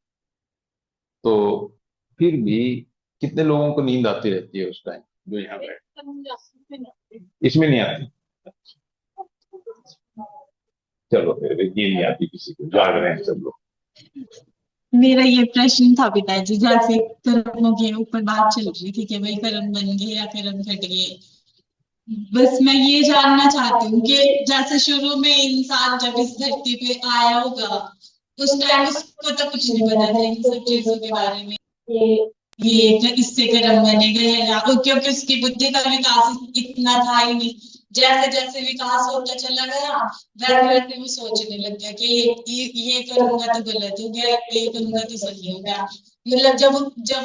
Speaker 1: तो फिर भी कितने लोगों को नींद आती रहती है उस टाइम जो यहाँ बैठे? इसमें नहीं आती? चलो फिर नींद नहीं आती किसी को, जाग रहे हैं सब लोग।
Speaker 7: मेरा ये प्रश्न था पिताजी, जैसे कर्मों के ऊपर बात चल रही थी कि भाई कर्म बन गए या कर्म घट गए। बस मैं ये जानना चाहती हूँ कि जैसे शुरू में इंसान जब इस धरती पे आया होगा, उस टाइम उसको तो कुछ नहीं पता था इन सब चीजों के बारे में, ये इससे कर्म बनेगा या, क्योंकि उसकी बुद्धि का विकास इतना था ही नहीं। जैसे जैसे विकास होता चला गया, वैसे वैसे वो सोचने लग गया कि ये करूंगा तो गलत हो गया, ये करूंगा तो सही हो गया। मतलब जब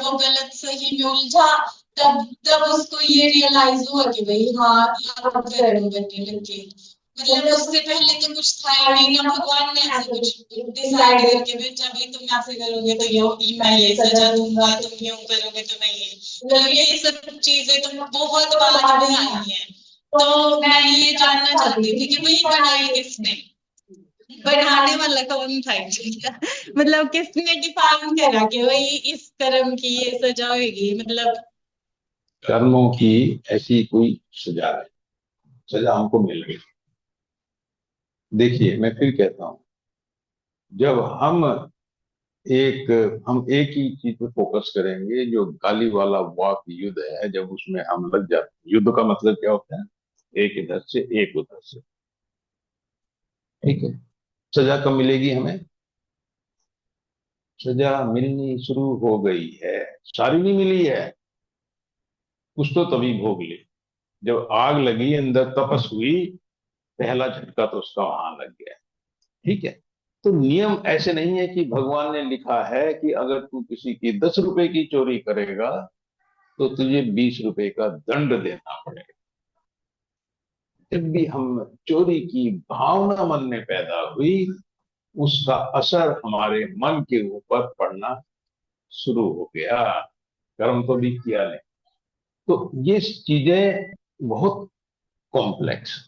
Speaker 7: वो गलत सही में उलझा, तब तब उसको ये रियलाइज हुआ कि भाई हाँ, अब कर्म बनने लग गए। मतलब उससे पहले तो कुछ था ही नहीं ना, भगवान ने ऐसा कुछ डिसाइड करके भेजा, भाई तुम ऐसे करोगे तो ये मैं ये सजा दूंगा, तुम यूं करोगे तो मैं ये। मतलब ये सब चीजें तो बहुत बार में आई हैं। तो मैं ये जानना चाहती थी कि भाई बनाई किसने, बनाने वाला कौन था इसका? मतलब किसने डिफाइन करा कि भाई इस कर्म की ये सजा होगी? मतलब
Speaker 1: कर्मों की ऐसी कोई सजा नहीं, सजा हमको मिल गई। देखिए मैं फिर कहता हूं, जब हम एक ही चीज पे फोकस करेंगे, जो गाली वाला वाक युद्ध है, जब उसमें हम लग जाते हैं। युद्ध का मतलब क्या होता है? एक इधर से एक उधर से, ठीक है। सजा कब मिलेगी हमें? सजा मिलनी शुरू हो गई है, सारी नहीं मिली है। कुछ तो तभी भोग ले, जब आग लगी, अंदर तपस हुई, पहला झटका तो उसका वहां लग गया, ठीक है। तो नियम ऐसे नहीं है कि भगवान ने लिखा है कि अगर तू किसी की 10 रुपए की चोरी करेगा तो तुझे 20 रुपए का दंड देना पड़ेगा। जब भी हम चोरी की भावना मन में पैदा हुई, उसका असर हमारे मन के ऊपर पड़ना शुरू हो गया। कर्म तो भी किया नहीं। तो ये चीजें बहुत कॉम्प्लेक्स।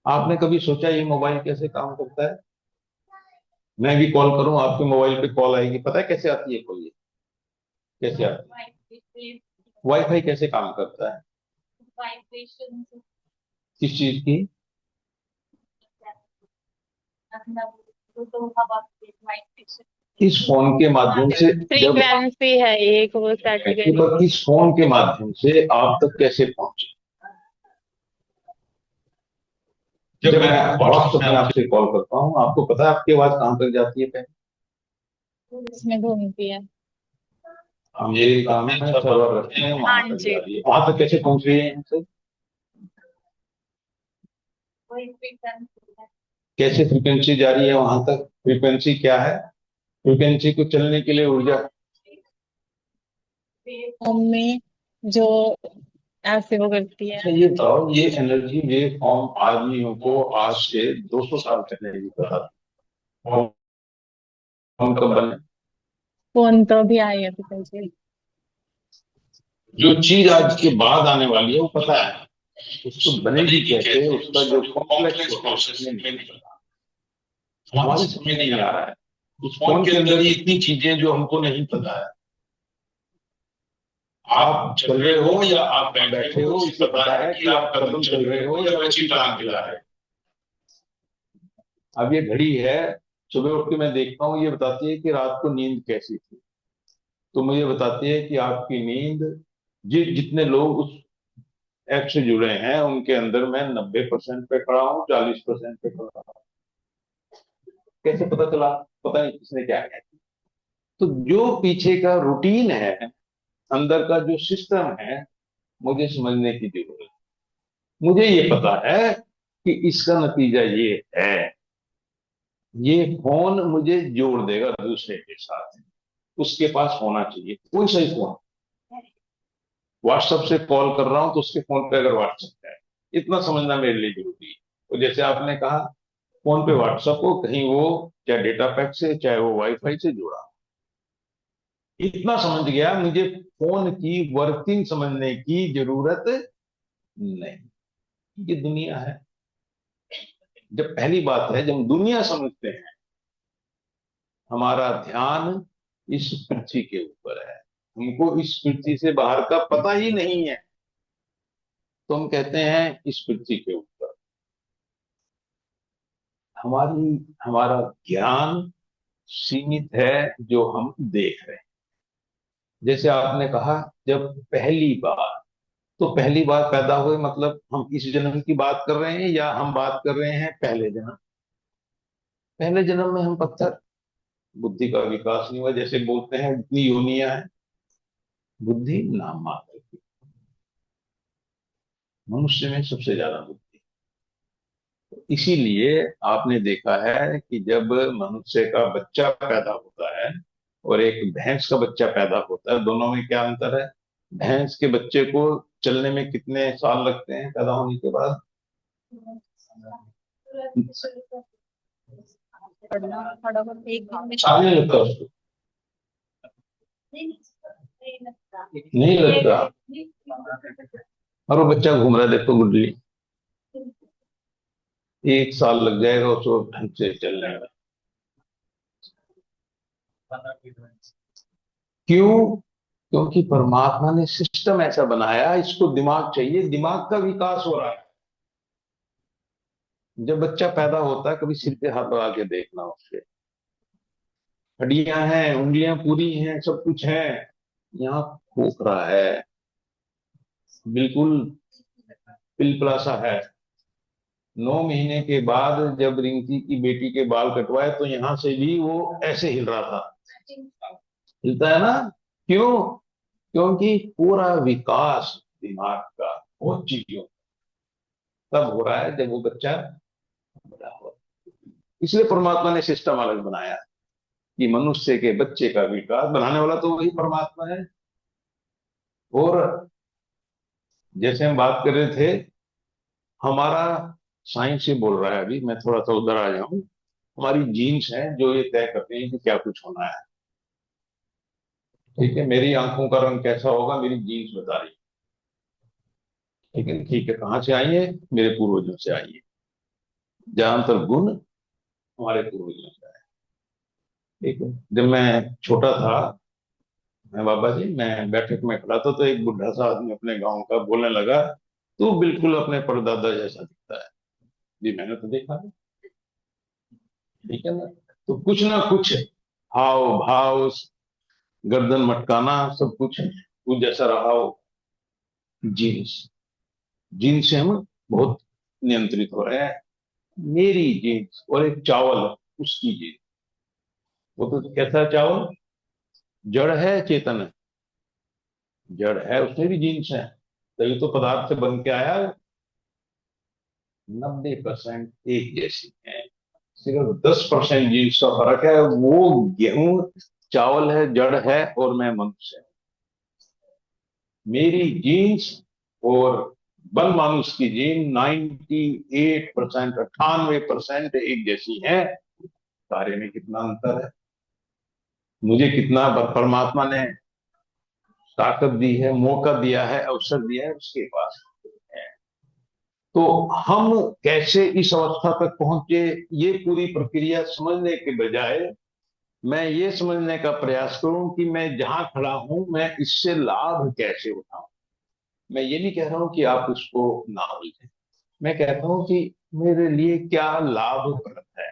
Speaker 1: आपने कभी सोचा ये मोबाइल कैसे काम करता है? मैं भी कॉल करूं, आपके मोबाइल पे कॉल आएगी, पता है कैसे आती है? कोई कैसे आती है? वाईफाई कैसे काम करता है? किस चीज की? इस फोन के माध्यम से जब
Speaker 8: फ्रीक्वेंसी है एक, वो सेट करी।
Speaker 1: इस फोन के माध्यम से आप तक कैसे पहुंचे? जब मैं व्हाट्सएप में आपसे कॉल करता हूँ, आपको पता है आपकी आवाज कहाँ तक जाती है पहले?
Speaker 8: इसमें घूमती है।
Speaker 1: मेरे काम है सर्वर रखते हैं, वहां
Speaker 8: हाँ
Speaker 1: तक
Speaker 8: जी।
Speaker 1: जा रही है। वहां तक कैसे पहुंच रही है यहाँ से? कैसे फ्रीक्वेंसी जा रही है वहां तक? फ्रीक्वेंसी क्या है? फ्रीक्वेंसी को चलने के लिए ऊर्जा।
Speaker 8: मम्मी जो ऐसे वो करती है।
Speaker 1: अच्छा ये बताओ, ये एनर्जी वेव फॉर्म आदमियों को आज से 200 साल पहले भी पता था। फोन कब बने?
Speaker 8: फोन तो भी आई है पिछले से।
Speaker 1: जो चीज आज के बाद आने वाली है वो पता है, उसको बनेगी कैसे, उसका जो कॉम्प्लेक्स प्रोसेस में नहीं पता, हमारी समझ में नहीं आ रहा है। उस फोन के अंदर ही इतनी चीजें जो हमको नहीं पता है। आप चल रहे हो या आप बैठे हो, इससे पता है कि आप कदम चल रहे हो या वैसी टांग हिला है। अब ये घड़ी है, सुबह उठ के मैं देखता हूँ, ये बताती है कि रात को नींद कैसी थी। तो मुझे बताती है कि आपकी नींद, जितने लोग उस ऐप से जुड़े हैं उनके अंदर मैं 90% पे खड़ा हूँ, 40% पे खड़ा हूँ। कैसे पता चला? पता नहीं किसने क्या किया। तो जो पीछे का रूटीन है, अंदर का जो सिस्टम है, मुझे समझने की जरूरत है। मुझे ये पता है कि इसका नतीजा ये है, ये फोन मुझे जोड़ देगा दूसरे के साथ। उसके पास होना चाहिए कोई सही फोन। व्हाट्सएप से कॉल कर रहा हूं तो उसके फोन पे अगर व्हाट्सएप है, इतना समझना मेरे लिए जरूरी है। तो जैसे आपने कहा फोन पे व्हाट्सएप हो, कहीं वो चाहे डेटा पैक से चाहे वो वाईफाई से जुड़ा हो, इतना समझ गया। मुझे फोन की वर्किंग समझने की जरूरत नहीं। ये दुनिया है। जब पहली बात है, जब दुनिया समझते हैं, हमारा ध्यान इस पृथ्वी के ऊपर है, हमको इस पृथ्वी से बाहर का पता ही नहीं है, तो हम कहते हैं इस पृथ्वी के ऊपर। हमारा ज्ञान सीमित है जो हम देख रहे हैं। जैसे आपने कहा जब पहली बार, तो पहली बार पैदा हुए मतलब हम इस जन्म की बात कर रहे हैं या हम बात कर रहे हैं पहले जन्म? पहले जन्म में हम पत्थर, बुद्धि का विकास नहीं हुआ। जैसे बोलते हैं इतनी योनियां हैं, बुद्धि नाम मात्र की। मनुष्य में सबसे ज्यादा बुद्धि। इसीलिए आपने देखा है कि जब मनुष्य का बच्चा पैदा होता है और एक भैंस का बच्चा पैदा होता है, दोनों में क्या अंतर है? भैंस के बच्चे को चलने में कितने साल लगते हैं पैदा होने के बाद? साल नहीं लगता उसको? नहीं लगता। और वो बच्चा घूम रहा है, देखो गुडली, 1 साल लग जाएगा उसको ढंग से चलने में। क्यों? क्योंकि परमात्मा ने सिस्टम ऐसा बनाया, इसको दिमाग चाहिए, दिमाग का विकास हो रहा है। जब बच्चा पैदा होता है, कभी सिर पे हाथ लगा के देखना, उसके हड्डियां हैं, उंगलियां पूरी हैं, सब कुछ है, यहाँ खोखरा है, बिल्कुल पिलपलासा है। 9 महीने के बाद जब रिंकी की बेटी के बाल कटवाए तो यहां से भी वो ऐसे हिल रहा था। हिलता है ना? क्यों? क्योंकि पूरा विकास दिमाग का बहुत चीजों तब हो रहा है जब वो बच्चा बड़ा हो। इसलिए परमात्मा ने सिस्टम अलग बनाया कि मनुष्य के बच्चे का विकास बनाने वाला तो वही परमात्मा है। और जैसे हम बात कर रहे थे, हमारा साइंस ये बोल रहा है, अभी मैं थोड़ा सा उधर आ जाऊं, हमारी जीन्स हैं जो ये तय करते हैं कि क्या कुछ होना है। ठीक है, मेरी आंखों का रंग कैसा होगा मेरी जीन्स बता रही है। ठीक है, ठीक है, कहाँ से आई है? मेरे पूर्वजों से आई है। ज्यादातर गुण हमारे पूर्वजों से आए। ठीक है, जब मैं छोटा था, मैं बाबा जी, मैं बैठक में खड़ा था तो एक बुढ़ा सा आदमी अपने गांव का बोलने लगा, तू बिल्कुल अपने परदादा जैसा दिखता है। जी मैंने तो देखा है। ठीक है ना? तो कुछ ना कुछ हाव भाव, गर्दन मटकाना, सब कुछ कुछ जैसा रहा हो। जीन्स, जीन्स से हम बहुत नियंत्रित हो रहे हैं। मेरी जीन्स और एक चावल है, उसकी जीन्स। वो तो कैसा चावल, जड़ है चेतन है? जड़ है, उसमें भी जीन्स है, तभी तो पदार्थ से बन के आया है। 90% एक जैसी है, सिर्फ 10% जीन्स का फर्क है। वो गेहूं चावल है, जड़ है, और मैं मनुष्य हूं। मेरी जीन्स और बन मानुष की जीन 98%, 98% एक जैसी है। कार्य में कितना अंतर है, मुझे कितना परमात्मा ने ताकत दी है, मौका दिया है, अवसर दिया है, उसके पास है। तो हम कैसे इस अवस्था तक पहुंचे, ये पूरी प्रक्रिया समझने के बजाय मैं ये समझने का प्रयास करूं कि मैं जहां खड़ा हूं, मैं इससे लाभ कैसे उठाऊं। मैं ये नहीं कह रहा हूं कि आप उसको ना उलझें, मैं कहता हूं कि मेरे लिए क्या लाभप्रद है।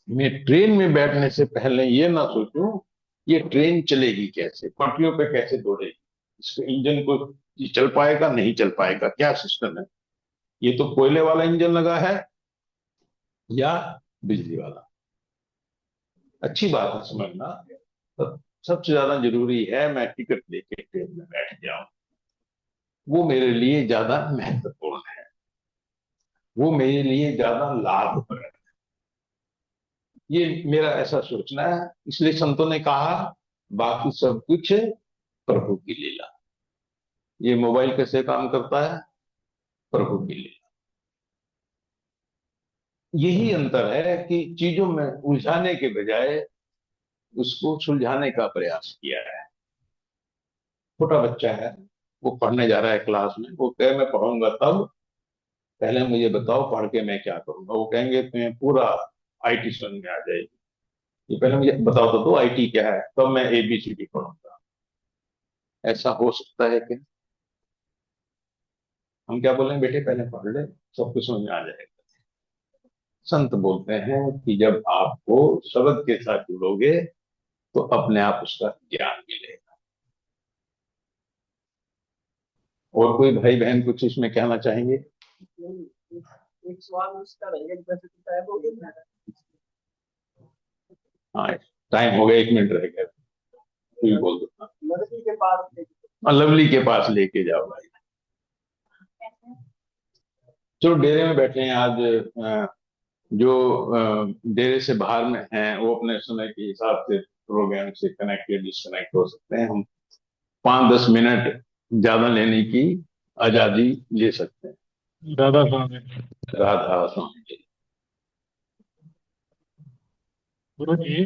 Speaker 1: मैं ट्रेन में बैठने से पहले ये ना सोचूं ये ट्रेन चलेगी कैसे, पटरियों पे कैसे दौड़ेगी, इसके इंजन को ये चल पाएगा नहीं चल पाएगा, क्या सिस्टम है, ये तो कोयले वाला इंजन लगा है या बिजली वाला। अच्छी बात है समझना, पर सबसे ज्यादा जरूरी है मैं टिकट लेके ट्रेन में बैठ जाऊं, वो मेरे लिए ज्यादा महत्वपूर्ण है, वो मेरे लिए ज्यादा लाभप्रद है। ये मेरा ऐसा सोचना है। इसलिए संतों ने कहा बाकी सब कुछ प्रभु की लीला। ये मोबाइल कैसे काम करता है, प्रभु की लीला। यही अंतर है कि चीजों में उलझाने के बजाय उसको सुलझाने का प्रयास किया है। छोटा बच्चा है, वो पढ़ने जा रहा है क्लास में, वो कहे मैं पढ़ूंगा तब, पहले मुझे बताओ पढ़ के मैं क्या करूंगा। वो कहेंगे तुम्हें पूरा आईटी समझ में आ जाएगी, ये पहले मुझे बताओ तो दो आईटी क्या है, तब मैं एबीसीडी पढ़ूंगा। ऐसा हो सकता है कि हम क्या बोलें, बेटे पहले पढ़ ले, सब कुछ समझ में आ जाएगा। संत बोलते हैं कि जब आपको शब्द के साथ जुड़ोगे तो अपने आप उसका ज्ञान मिलेगा। और कोई भाई बहन कुछ इसमें कहना चाहेंगे?
Speaker 5: एक सवाल उसका रहेगा कि वैसे तो टाइम हो गया।
Speaker 1: हाँ, टाइम हो गया, 1 मिनट रह गया, कोई बोल दो।
Speaker 5: लड़की के पास
Speaker 1: हाँ, लवली के पास लेके जाओ भाई। चलो डेरे में बैठे हैं आज, जो डेरे से बाहर में हैं वो अपने समय के हिसाब से प्रोग्राम से कनेक्ट या डिस्कनेक्ट हो सकते हैं। हम 5-10 मिनट ज्यादा लेने की आजादी ले सकते हैं।
Speaker 2: दादा स्वामी।
Speaker 1: राधा स्वामी जी।
Speaker 2: गुरु जी।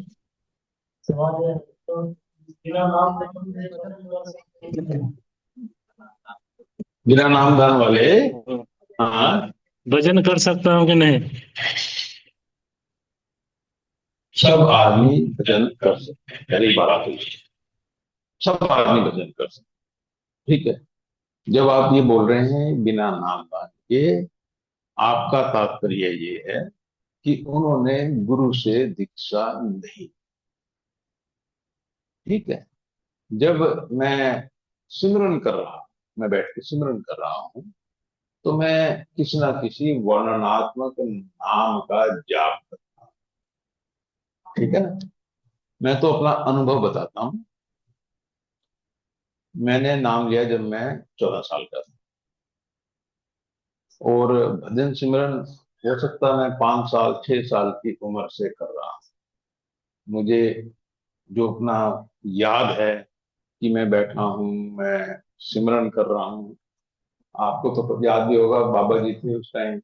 Speaker 5: सवाल है तो बिना नाम
Speaker 1: बिना नाम दान वाले, हाँ,
Speaker 2: भजन कर सकता हूँ कि नहीं?
Speaker 1: सब आदमी भजन कर सकते हैं, पहली बात हुई, सब आदमी भजन कर सकते हैं, ठीक है। जब आप ये बोल रहे हैं बिना नाम दान के, आपका तात्पर्य ये है कि उन्होंने गुरु से दीक्षा नहीं, ठीक है। जब मैं सिमरन कर रहा, मैं बैठ के सिमरन कर रहा हूं, तो मैं किसी ना किसी वर्णनात्मक नाम का जाप करता हूं, ठीक है ना। मैं तो अपना अनुभव बताता हूं। मैंने नाम लिया जब मैं 14 साल का था, और भजन सिमरन हो सकता है मैं 5 साल 6 साल की उम्र से कर रहा हूं। मुझे जो अपना याद है कि मैं बैठा हूं, मैं सिमरन कर रहा हूं। आपको तो याद भी होगा, बाबा जी थे उस टाइम,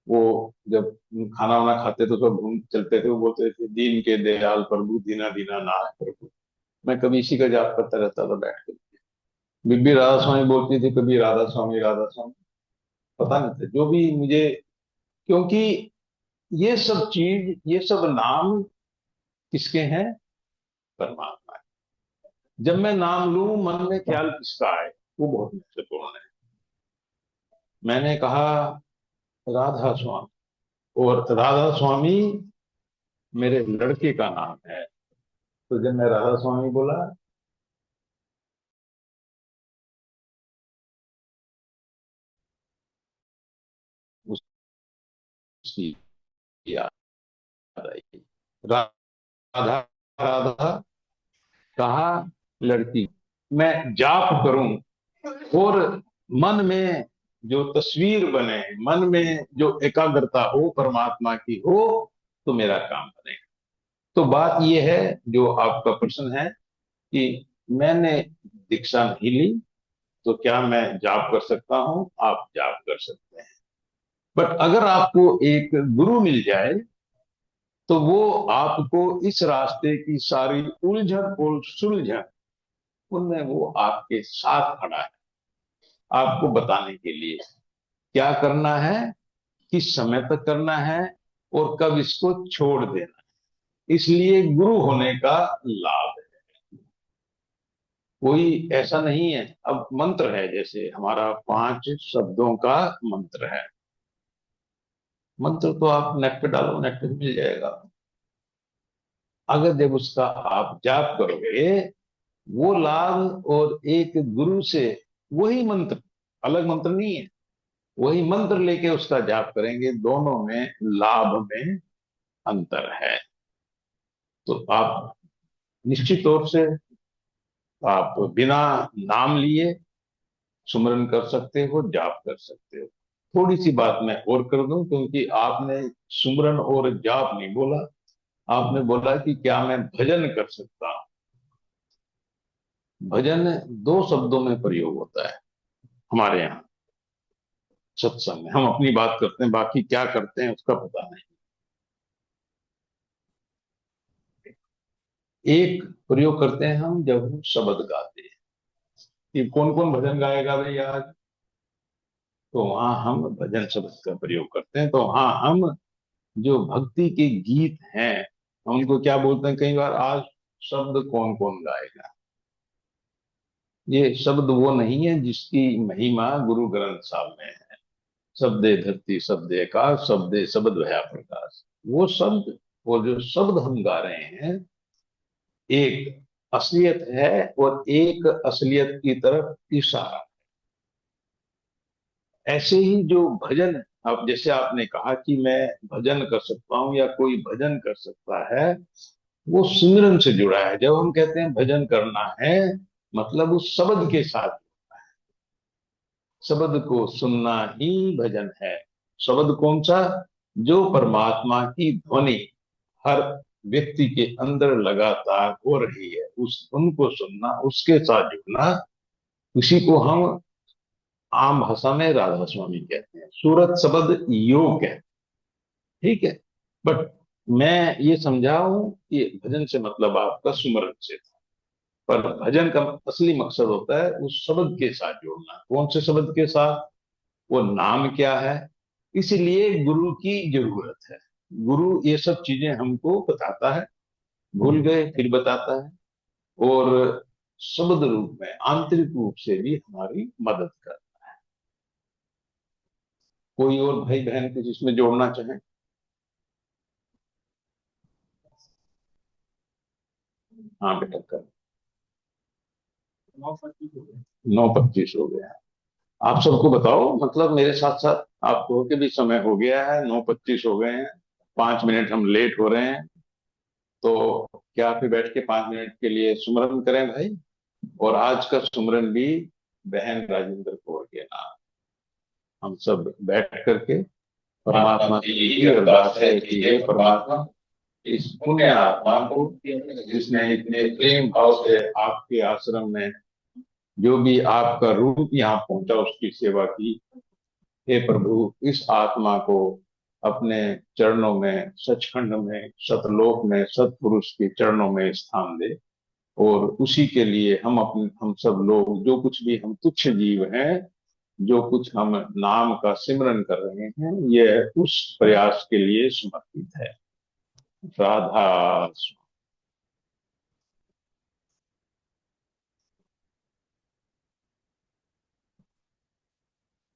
Speaker 1: वो जब खाना वाना खाते थे तो घूम चलते थे, वो बोलते थे दीन के दयाल प्रभु दीना दीना नाथ प्रभु। मैं कभी इसी का जाप करता रहता था बैठ कर। बीबी राधा स्वामी बोलती थी कभी राधा स्वामी राधा स्वामी, पता नहीं था जो भी मुझे, क्योंकि ये सब चीज, ये सब नाम किसके हैं, परमात्मा है। जब मैं नाम लूं मन में ख्याल किसका आए, वो बहुत महत्वपूर्ण है। मैंने कहा राधा स्वामी, और राधा स्वामी मेरे लड़के का नाम है। तो जब मैं राधा स्वामी बोला, उसकी याद आई। राधा राधा कहा लड़की, मैं जाप करूं और मन में जो तस्वीर बने, मन में जो एकाग्रता हो परमात्मा की हो, तो मेरा काम बनेगा। तो बात यह है जो आपका प्रश्न है कि मैंने दीक्षा नहीं ली, तो क्या मैं जाप कर सकता हूं? आप जाप कर सकते हैं। बट अगर आपको एक गुरु मिल जाए तो वो आपको इस रास्ते की सारी उलझन और सुलझन, उनमें वो आपके साथ खड़ा है, आपको बताने के लिए क्या करना है, किस समय तक करना है और कब इसको छोड़ देना है। इसलिए गुरु होने का लाभ है। कोई ऐसा नहीं है। अब मंत्र है, जैसे हमारा 5 शब्दों का मंत्र है। मंत्र तो आप नेट पे डालो, नेट पे मिल जाएगा। अगर जब उसका आप जाप करोगे, वो लाभ और एक गुरु से वही मंत्र, अलग मंत्र नहीं है, वही मंत्र लेके उसका जाप करेंगे, दोनों में लाभ में अंतर है। तो आप निश्चित तौर से आप बिना नाम लिए सुमरन कर सकते हो, जाप कर सकते हो। थोड़ी सी बात मैं और कर दूं, क्योंकि आपने सुमरन और जाप नहीं बोला, आपने बोला कि क्या मैं भजन कर सकता हूं। भजन 2 शब्दों में प्रयोग होता है हमारे यहाँ सत्संग में। हम अपनी बात करते हैं, बाकी क्या करते हैं उसका पता नहीं। एक प्रयोग करते हैं हम जब हम शब्द गाते हैं कि कौन कौन भजन गाएगा भाई आज, तो वहां हम भजन शब्द का प्रयोग करते हैं। तो वहां हम जो भक्ति के गीत हैं, हम उनको क्या बोलते हैं कई बार, आज शब्द कौन कौन गाएगा। ये शब्द वो नहीं है जिसकी महिमा गुरु ग्रंथ साहब में है। शब्दे धरती शब्दे आकाश, शब्दे शब्द भया प्रकाश। वो शब्द, वो जो शब्द हम गा रहे हैं, एक असलियत है और एक असलियत की तरफ इशारा। ऐसे ही जो भजन, अब जैसे आपने कहा कि मैं भजन कर सकता हूं या कोई भजन कर सकता है, वो सिमरन से जुड़ा है। जब हम कहते हैं भजन करना है, मतलब उस शब्द के साथ, शब्द को सुनना ही भजन है। शब्द कौन सा? जो परमात्मा की ध्वनि हर व्यक्ति के अंदर लगातार हो रही है, उस उनको सुनना, उसके साथ जुड़ना, उसी को हम आम भाषा में राधा स्वामी कहते हैं। सूरत शब्द योग है, ठीक है। बट मैं ये समझाऊं कि भजन से मतलब आपका सुमरन से था, पर भजन का असली मकसद होता है उस शब्द के साथ जोड़ना। कौन से शब्द के साथ? वो नाम क्या है। इसीलिए गुरु की जरूरत है। गुरु ये सब चीजें हमको बताता है, भूल गए फिर बताता है, और शब्द रूप में, आंतरिक रूप से भी हमारी मदद करता है। कोई और भाई बहन कुछ इसमें जोड़ना चाहे? हाँ बेटा कर। 9:25 हो गया है। आप सबको बताओ, मतलब मेरे साथ साथ आपको के भी समय हो गया है, 9:25 हो गए हैं, 5 मिनट हम लेट हो रहे हैं। तो क्या फिर बैठ के 5 मिनट के लिए सुमरन करें भाई? और आज का सुमरन भी बहन राजेंद्र कौर के नाम। हम सब बैठ करके परमात्मा से यही अरदास है कि हे परमात्मा, इस पुण्य आत्मा को, जिसने इतने प्रेम भाव से आपके आश्रम में जो भी आपका रूप यहाँ पहुंचा उसकी सेवा की, हे प्रभु, इस आत्मा को अपने चरणों में, सचखंड में, सतलोक में, सतपुरुष के चरणों में स्थान दे। और उसी के लिए हम सब लोग, जो कुछ भी हम तुच्छ जीव हैं, जो कुछ हम नाम का सिमरन कर रहे हैं, ये उस प्रयास के लिए समर्पित है। राधा